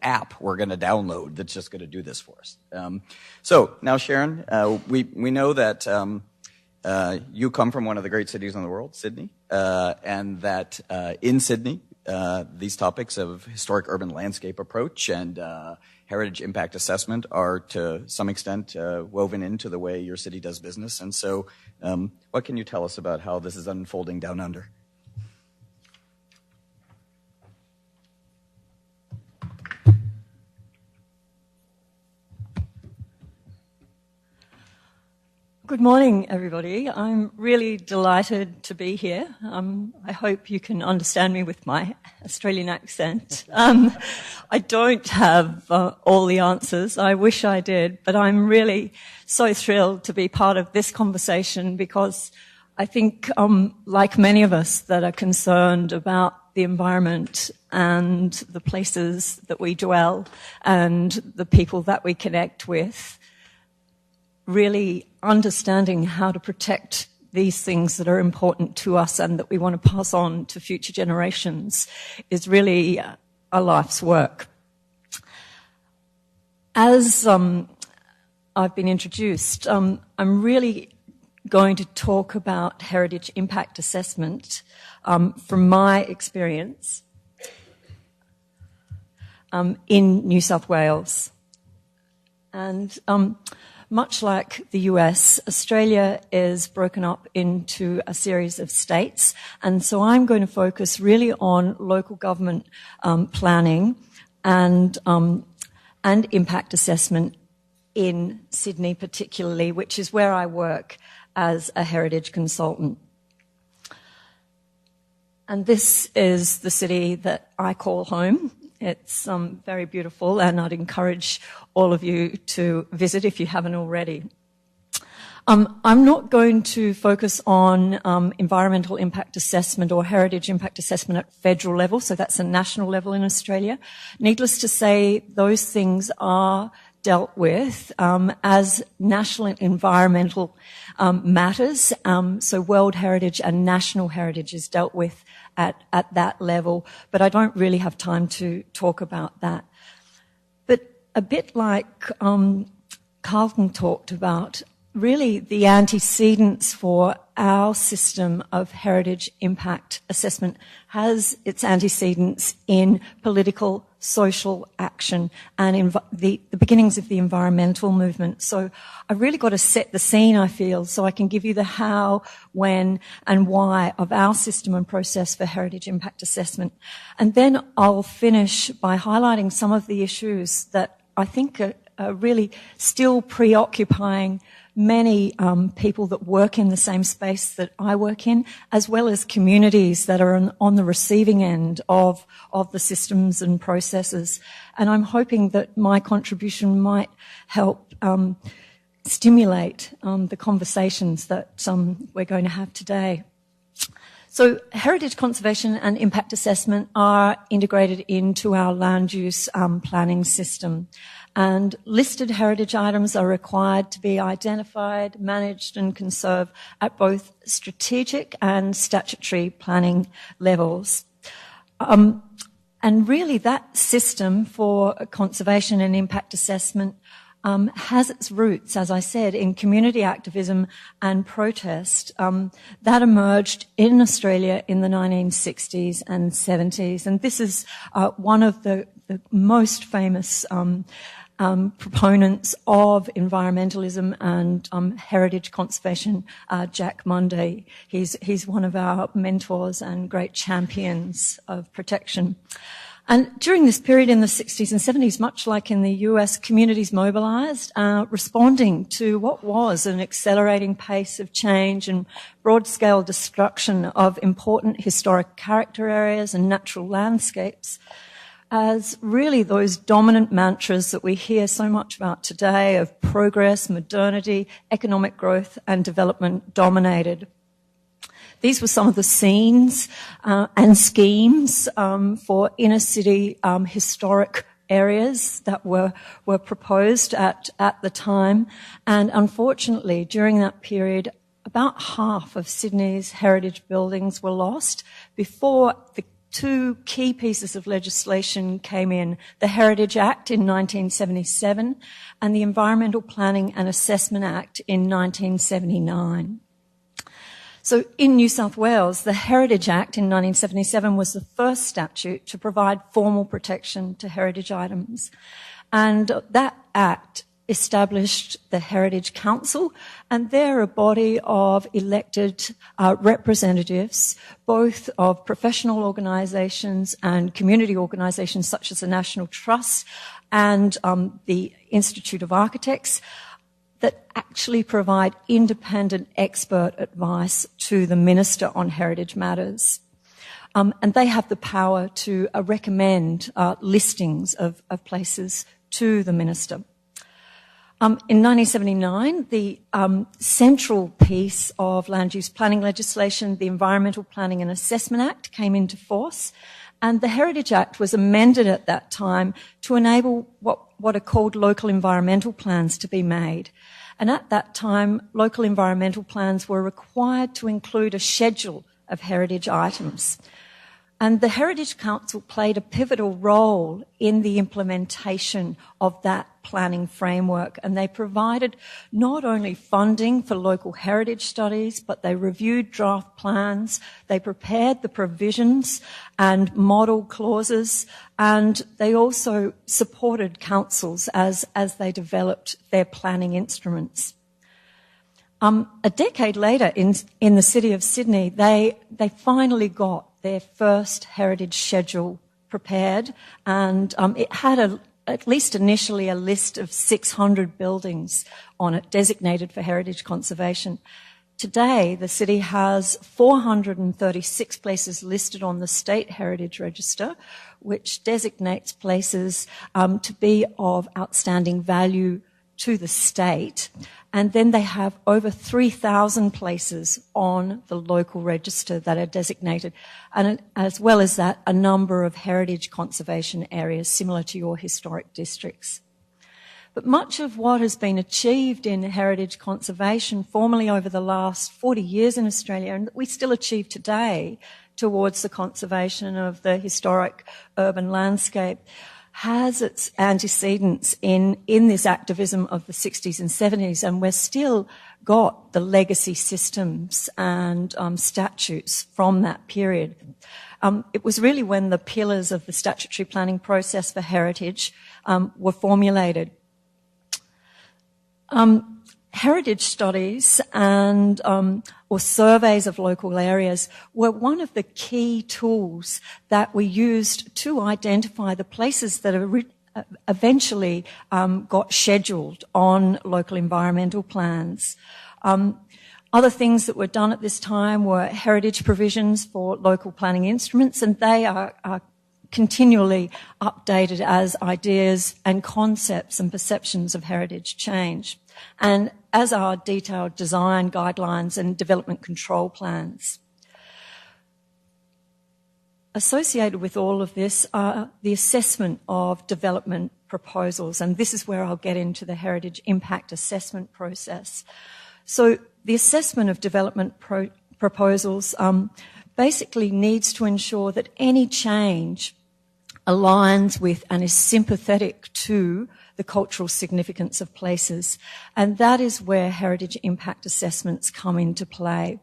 app we're going to download that's just going to do this for us. So now, Sharon, we know that you come from one of the great cities in the world, Sydney, and that in Sydney, these topics of historic urban landscape approach and heritage impact assessment are to some extent woven into the way your city does business. And so what can you tell us about how this is unfolding down under? Good morning, everybody. I'm really delighted to be here. I hope you can understand me with my Australian accent. I don't have all the answers. I wish I did, but I'm really so thrilled to be part of this conversation because I think, like many of us that are concerned about the environment and the places that we dwell and the people that we connect with, really understanding how to protect these things that are important to us and that we want to pass on to future generations is really a life's work. As I've been introduced, I'm really going to talk about heritage impact assessment from my experience in New South Wales. And much like the US, Australia is broken up into a series of states, and so I'm going to focus really on local government planning and impact assessment in Sydney particularly, which is where I work as a heritage consultant. And this is the city that I call home. It's very beautiful, and I'd encourage all of you to visit if you haven't already. I'm not going to focus on environmental impact assessment or heritage impact assessment at federal level, so that's a national level in Australia. Needless to say, those things are dealt with as national environmental matters. So World Heritage and National Heritage is dealt with at that level, but I don't really have time to talk about that. But a bit like Carlton talked about, really the antecedents for our system of heritage impact assessment has its antecedents in political, social action and the beginnings of the environmental movement. So I've really got to set the scene, I feel, so I can give you the how, when and why of our system and process for heritage impact assessment. And then I'll finish by highlighting some of the issues that I think are really still preoccupying many people that work in the same space that I work in, as well as communities that are on the receiving end of the systems and processes. And I'm hoping that my contribution might help stimulate the conversations that we're going to have today. So heritage conservation and impact assessment are integrated into our land use planning system. And listed heritage items are required to be identified, managed and conserved at both strategic and statutory planning levels. And really that system for conservation and impact assessment has its roots, as I said, in community activism and protest that emerged in Australia in the 1960s and 70s. And this is one of the most famous proponents of environmentalism and heritage conservation, Jack Munday. He's one of our mentors and great champions of protection. And during this period in the 60s and 70s, much like in the US, communities mobilized, responding to what was an accelerating pace of change and broad-scale destruction of important historic character areas and natural landscapes, as really those dominant mantras that we hear so much about today of progress, modernity, economic growth and development dominated. These were some of the scenes and schemes for inner city historic areas that were proposed at the time. And unfortunately, during that period, about half of Sydney's heritage buildings were lost before the two key pieces of legislation came in, the Heritage Act in 1977 and the Environmental Planning and Assessment Act in 1979. So in New South Wales, the Heritage Act in 1977 was the first statute to provide formal protection to heritage items. And that act established the Heritage Council, and they're a body of elected representatives, both of professional organisations and community organisations such as the National Trust and the Institute of Architects, that actually provide independent expert advice to the Minister on heritage matters. And they have the power to recommend listings of places to the Minister. In 1979, the central piece of land use planning legislation, the Environmental Planning and Assessment Act, came into force, and the Heritage Act was amended at that time to enable what are called local environmental plans to be made. And at that time, local environmental plans were required to include a schedule of heritage items. And the Heritage Council played a pivotal role in the implementation of that planning framework. And they provided not only funding for local heritage studies, but they reviewed draft plans, they prepared the provisions and model clauses, and they also supported councils as they developed their planning instruments. A decade later, in the city of Sydney, they finally got their first heritage schedule prepared, and it had at least initially a list of 600 buildings on it designated for heritage conservation. Today, the city has 436 places listed on the State Heritage Register, which designates places to be of outstanding value to the state. And then they have over 3,000 places on the local register that are designated. And as well as that, a number of heritage conservation areas similar to your historic districts. But much of what has been achieved in heritage conservation formally over the last 40 years in Australia, and that we still achieve today towards the conservation of the historic urban landscape, has its antecedents in this activism of the 60s and 70s, and we're still got the legacy systems and statutes from that period. It was really when the pillars of the statutory planning process for heritage were formulated. Heritage studies and or surveys of local areas were one of the key tools that we used to identify the places that eventually got scheduled on local environmental plans. Other things that were done at this time were heritage provisions for local planning instruments, and they are continually updated as ideas and concepts and perceptions of heritage change, and as are detailed design guidelines and development control plans. Associated with all of this are the assessment of development proposals, and this is where I'll get into the heritage impact assessment process. So the assessment of development proposals basically needs to ensure that any change aligns with and is sympathetic to the cultural significance of places. And that is where heritage impact assessments come into play.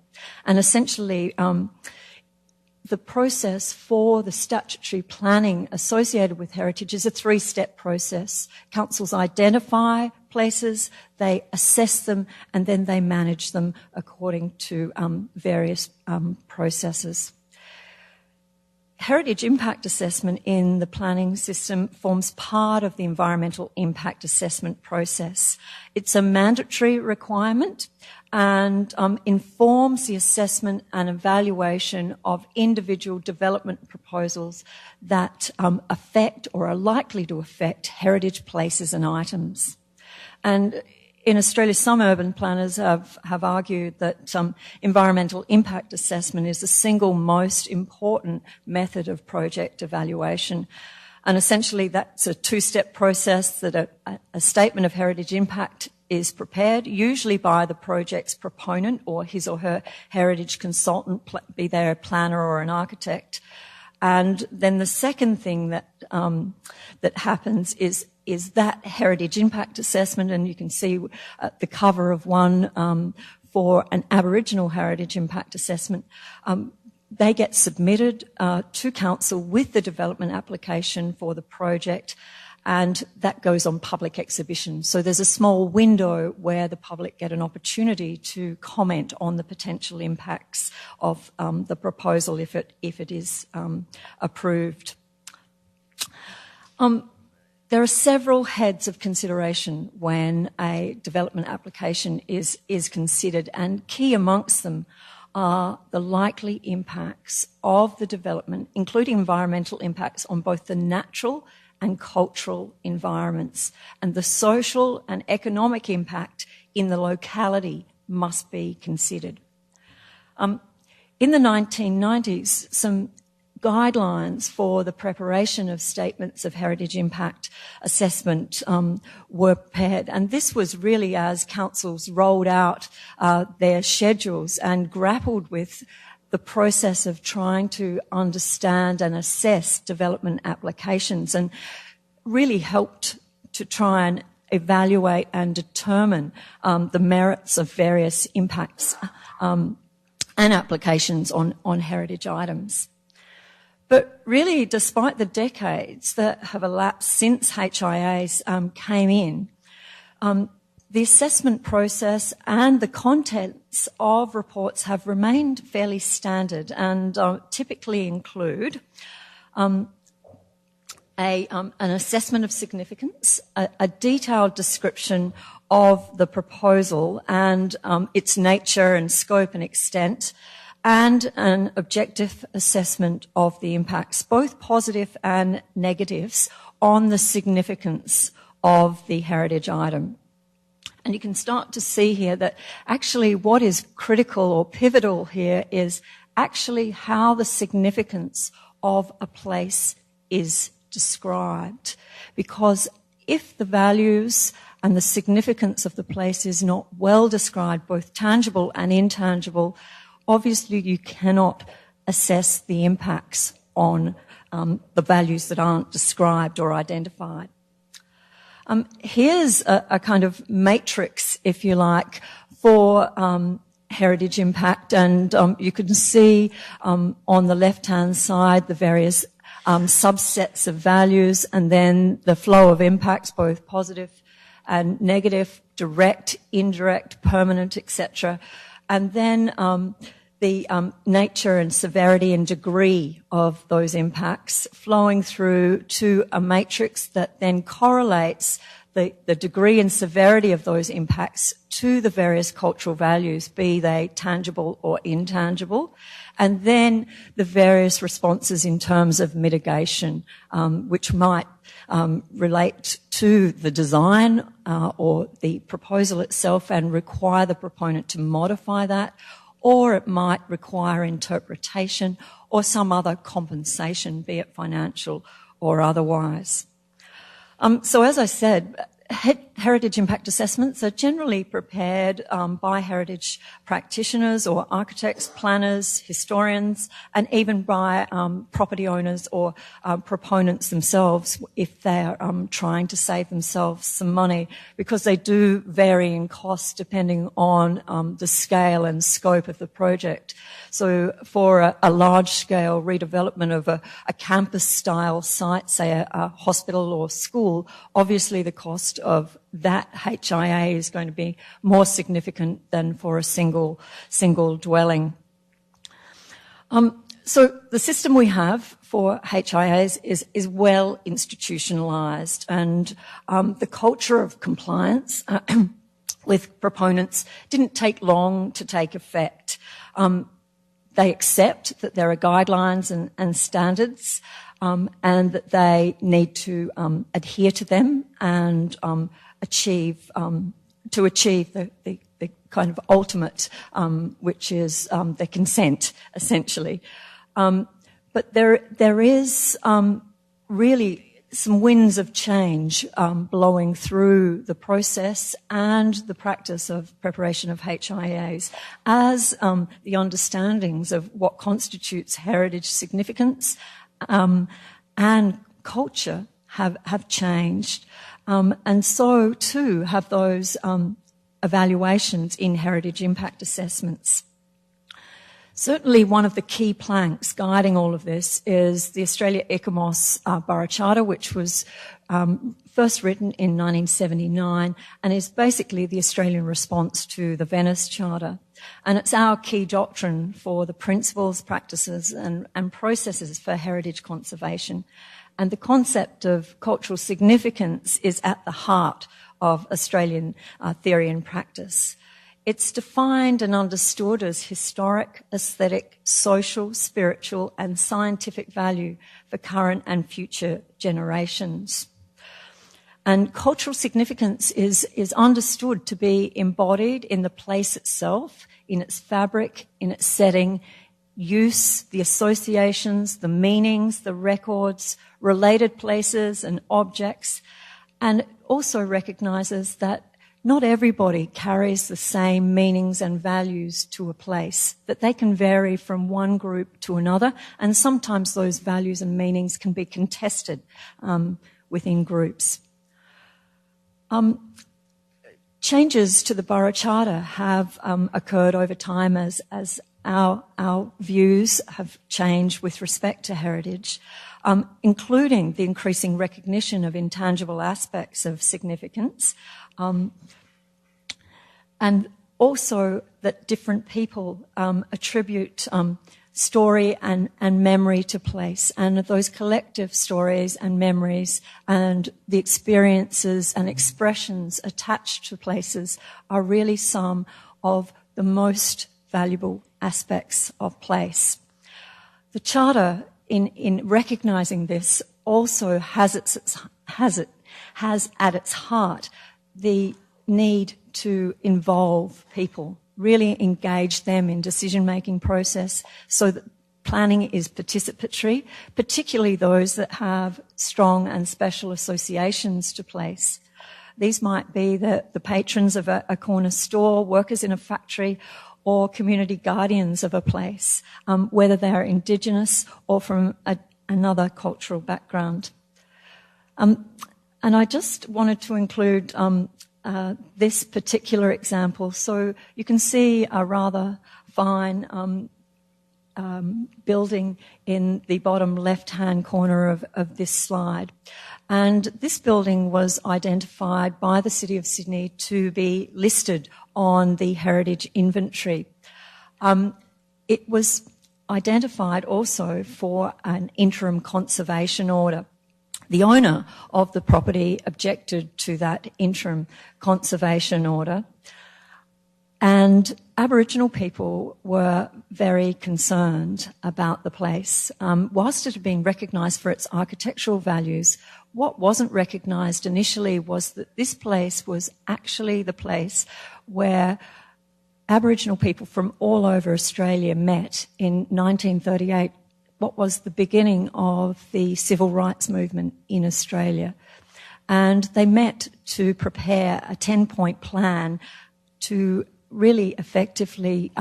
And essentially, the process for the statutory planning associated with heritage is a three-step process. Councils identify places, they assess them, and then they manage them according to various processes. Heritage impact assessment in the planning system forms part of the environmental impact assessment process. It's a mandatory requirement and informs the assessment and evaluation of individual development proposals that affect or are likely to affect heritage places and items. And in Australia, some urban planners have argued that environmental impact assessment is the single most important method of project evaluation. And essentially, that's a two-step process that a statement of heritage impact is prepared, usually by the project's proponent or his or her heritage consultant, be they a planner or an architect. And then the second thing that happens is that heritage impact assessment, and you can see at the cover of one for an Aboriginal heritage impact assessment, they get submitted to council with the development application for the project, and that goes on public exhibition. So there's a small window where the public get an opportunity to comment on the potential impacts of the proposal if it is approved. There are several heads of consideration when a development application is considered, and key amongst them are the likely impacts of the development, including environmental impacts on both the natural and cultural environments, and the social and economic impact in the locality must be considered. In the 1990s, some guidelines for the preparation of statements of heritage impact assessment were prepared, and this was really as councils rolled out their schedules and grappled with the process of trying to understand and assess development applications, and really helped to try and evaluate and determine the merits of various impacts and applications on heritage items. But really, despite the decades that have elapsed since HIAs came in, the assessment process and the contents of reports have remained fairly standard, and typically include an assessment of significance, a detailed description of the proposal and its nature and scope and extent, and an objective assessment of the impacts, both positive and negatives, on the significance of the heritage item. And you can start to see here that actually what is critical or pivotal here is actually how the significance of a place is described. Because if the values and the significance of the place is not well described, both tangible and intangible, obviously you cannot assess the impacts on the values that aren't described or identified. Here's a kind of matrix, if you like, for heritage impact, and you can see on the left-hand side the various subsets of values, and then the flow of impacts, both positive and negative, direct, indirect, permanent, etc. And then the nature and severity and degree of those impacts flowing through to a matrix that then correlates the degree and severity of those impacts to the various cultural values, be they tangible or intangible, and then the various responses in terms of mitigation, which might relate to the design or the proposal itself and require the proponent to modify that, or it might require interpretation or some other compensation, be it financial or otherwise. So as I said, heritage impact assessments are generally prepared by heritage practitioners or architects, planners, historians, and even by property owners or proponents themselves if they're trying to save themselves some money, because they do vary in cost depending on the scale and scope of the project. So for a large-scale redevelopment of a campus-style site, say a hospital or school, obviously the cost of that HIA is going to be more significant than for a single dwelling. So the system we have for HIAs is well institutionalised, and the culture of compliance with proponents didn't take long to take effect. They accept that there are guidelines and standards, and that they need to adhere to them and achieve the kind of ultimate, which is the consent, essentially. But there is really some winds of change blowing through the process and the practice of preparation of HIAs as the understandings of what constitutes heritage significance and culture have changed. And so too have those evaluations in heritage impact assessments. Certainly one of the key planks guiding all of this is the Australia ECOMOS Borough Charter, which was first written in 1979 and is basically the Australian response to the Venice Charter. And it's our key doctrine for the principles, practices and processes for heritage conservation. And the concept of cultural significance is at the heart of Australian theory and practice. It's defined and understood as historic, aesthetic, social, spiritual and scientific value for current and future generations. And cultural significance is understood to be embodied in the place itself, in its fabric, in its setting, use, the associations, the meanings, the records, related places and objects, and it also recognises that not everybody carries the same meanings and values to a place, that they can vary from one group to another, and sometimes those values and meanings can be contested within groups. Changes to the Borough Charter have occurred over time as our views have changed with respect to heritage, including the increasing recognition of intangible aspects of significance, and also that different people attribute story and memory to place, and those collective stories and memories and the experiences and expressions attached to places are really some of the most valuable aspects of place. The Charter, in recognising this, also has at its heart the need to involve people, really engage them in decision-making process so that planning is participatory, particularly those that have strong and special associations to place. These might be the patrons of a corner store, workers in a factory, or community guardians of a place, whether they are Indigenous or from another cultural background. And I just wanted to include this particular example. So you can see a rather fine building in the bottom left-hand corner of this slide. And this building was identified by the City of Sydney to be listed on the Heritage Inventory. It was identified also for an interim conservation order. The owner of the property objected to that interim conservation order, and Aboriginal people were very concerned about the place. Whilst it had been recognised for its architectural values, what wasn't recognised initially was that this place was actually the place where Aboriginal people from all over Australia met in 1938, what was the beginning of the civil rights movement in Australia. And they met to prepare a 10-point plan to really effectively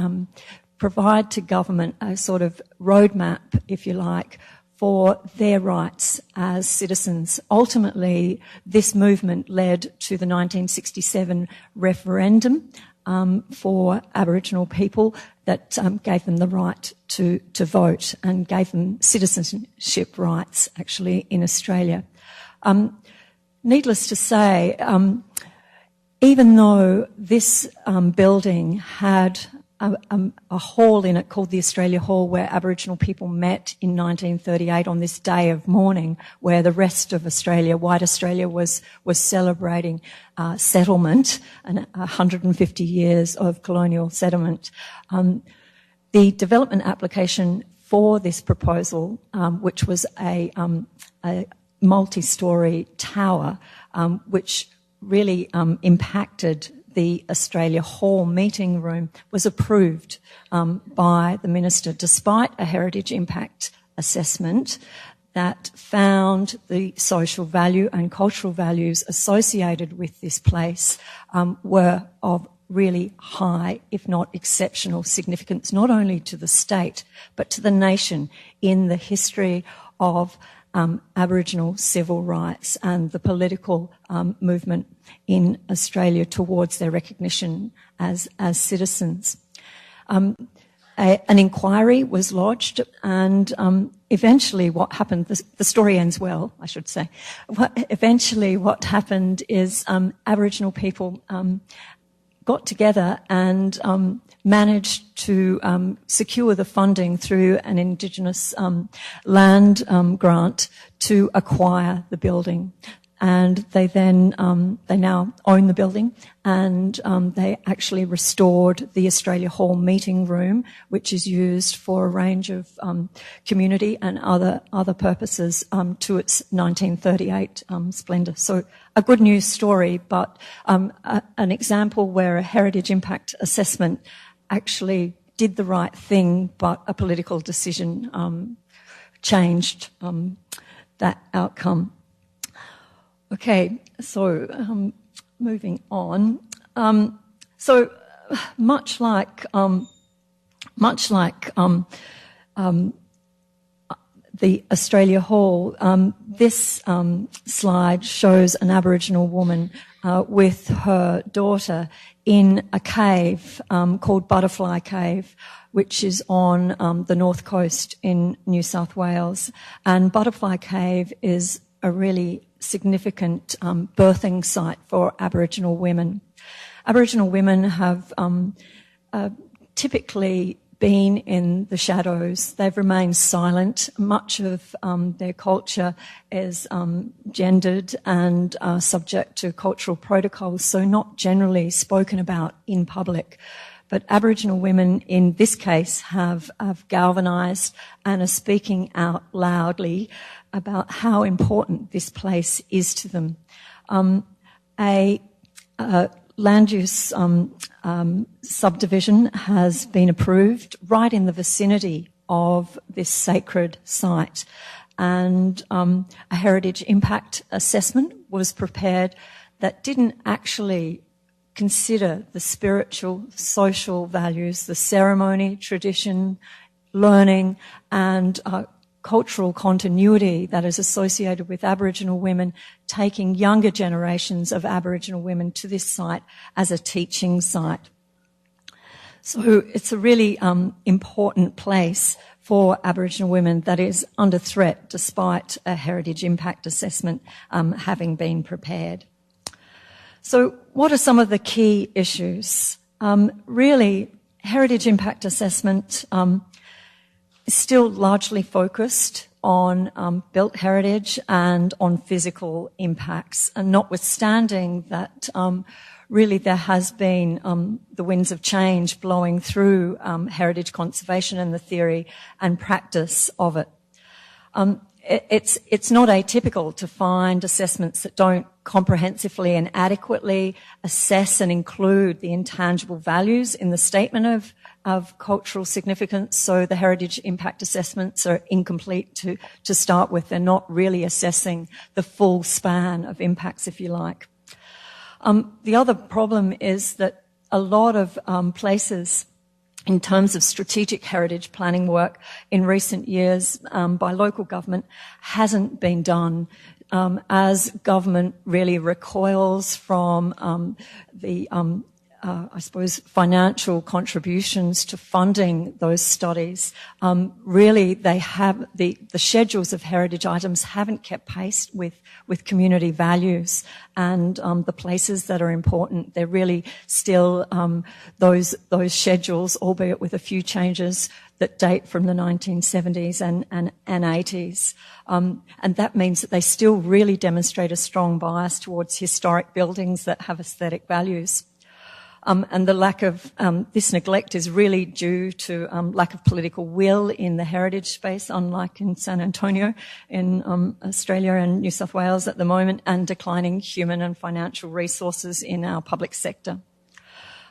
provide to government a sort of roadmap, if you like, for their rights as citizens. Ultimately, this movement led to the 1967 referendum for Aboriginal people that gave them the right to vote and gave them citizenship rights, actually, in Australia. Needless to say, even though this building had a hall in it called the Australia Hall where Aboriginal people met in 1938 on this day of mourning where the rest of Australia, white Australia, was celebrating settlement and 150 years of colonial settlement. The development application for this proposal, which was a multi-storey tower, which really impacted the Australia Hall meeting room, was approved by the Minister despite a heritage impact assessment that found the social value and cultural values associated with this place were of really high, if not exceptional significance, not only to the state, but to the nation in the history of Aboriginal civil rights and the political movement in Australia towards their recognition as citizens. An inquiry was lodged, and eventually what happened, the story ends well, I should say. Eventually what happened is Aboriginal people got together and managed to secure the funding through an Indigenous land grant to acquire the building. And they then, they now own the building, and they actually restored the Australia Hall meeting room, which is used for a range of community and other purposes to its 1938 splendour. So a good news story, but an example where a heritage impact assessment actually did the right thing, but a political decision changed that outcome. Okay, so moving on. So much like the Australia Hall, this slide shows an Aboriginal woman with her daughter in a cave called Butterfly Cave, which is on the north coast in New South Wales. And Butterfly Cave is a really significant birthing site for Aboriginal women. Aboriginal women have typically been in the shadows. They've remained silent. Much of their culture is gendered and subject to cultural protocols, so not generally spoken about in public. But Aboriginal women in this case have galvanised and are speaking out loudly about how important this place is to them. A land use subdivision has been approved right in the vicinity of this sacred site, and a heritage impact assessment was prepared that didn't actually consider the spiritual, social values, the ceremony, tradition, learning, and cultural continuity that is associated with Aboriginal women, taking younger generations of Aboriginal women to this site as a teaching site. So it's a really important place for Aboriginal women that is under threat despite a heritage impact assessment having been prepared. So what are some of the key issues? Really, heritage impact assessment is still largely focused on built heritage and on physical impacts, and notwithstanding that really there has been the winds of change blowing through heritage conservation and the theory and practice of it. It's not atypical to find assessments that don't comprehensively and adequately assess and include the intangible values in the statement of cultural significance. So the heritage impact assessments are incomplete to start with. They're not really assessing the full span of impacts, if you like. The other problem is that a lot of places, in terms of strategic heritage planning work in recent years by local government, hasn't been done as government really recoils from the I suppose, financial contributions to funding those studies. Really, they have the schedules of heritage items haven't kept pace with community values and the places that are important. They're really still those schedules, albeit with a few changes that date from the 1970s and 80s. And that means that they still really demonstrate a strong bias towards historic buildings that have aesthetic values. And the lack of this neglect is really due to lack of political will in the heritage space, unlike in San Antonio in Australia and New South Wales at the moment, and declining human and financial resources in our public sector.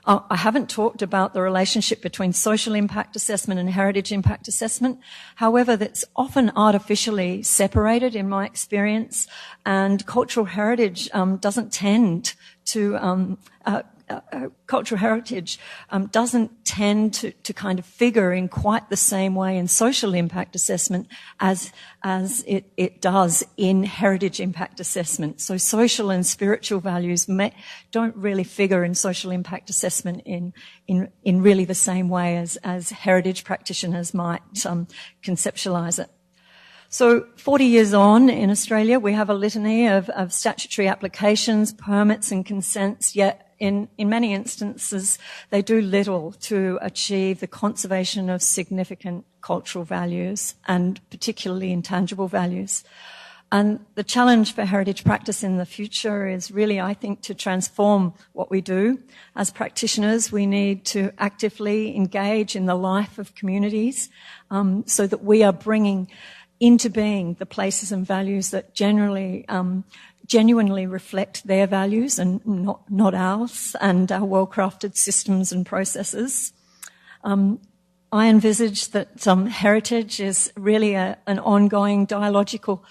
I haven't talked about the relationship between social impact assessment and heritage impact assessment. However, that's often artificially separated in my experience, and cultural heritage doesn't tend to cultural heritage doesn't tend to kind of figure in quite the same way in social impact assessment as it does in heritage impact assessment. So social and spiritual values don't really figure in social impact assessment in really the same way as heritage practitioners might conceptualize it. So 40 years on in Australia, we have a litany of statutory applications, permits and consents, yet in many instances, they do little to achieve the conservation of significant cultural values and particularly intangible values. And the challenge for heritage practice in the future is really, I think, to transform what we do. As practitioners, we need to actively engage in the life of communities so that we are bringing into being the places and values that genuinely reflect their values and not ours and our well-crafted systems and processes. I envisage that heritage is really an ongoing dialogical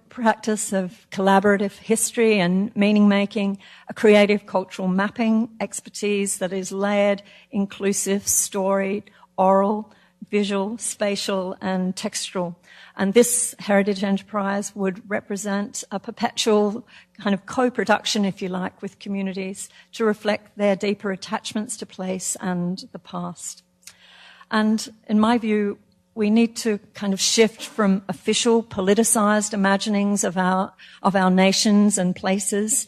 practice of collaborative history and meaning-making, a creative cultural mapping expertise that is layered, inclusive, storied, oral, visual, spatial, and textual. And this heritage enterprise would represent a perpetual kind of co-production, if you like, with communities to reflect their deeper attachments to place and the past. And in my view, we need to kind of shift from official, politicized imaginings of our nations and places,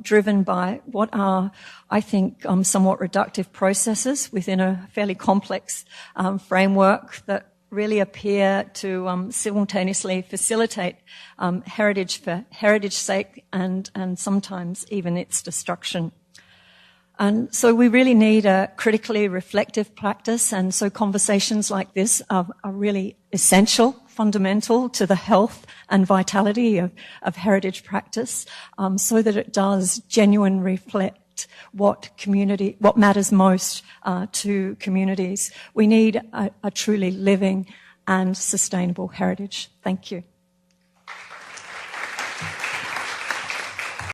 driven by what are, I think, somewhat reductive processes within a fairly complex framework that really appear to simultaneously facilitate heritage for heritage's sake and sometimes even its destruction. And so we really need a critically reflective practice, and so conversations like this are really essential, fundamental to the health and vitality of heritage practice, so that it does genuinely reflect what matters most to communities. We need a truly living and sustainable heritage. Thank you.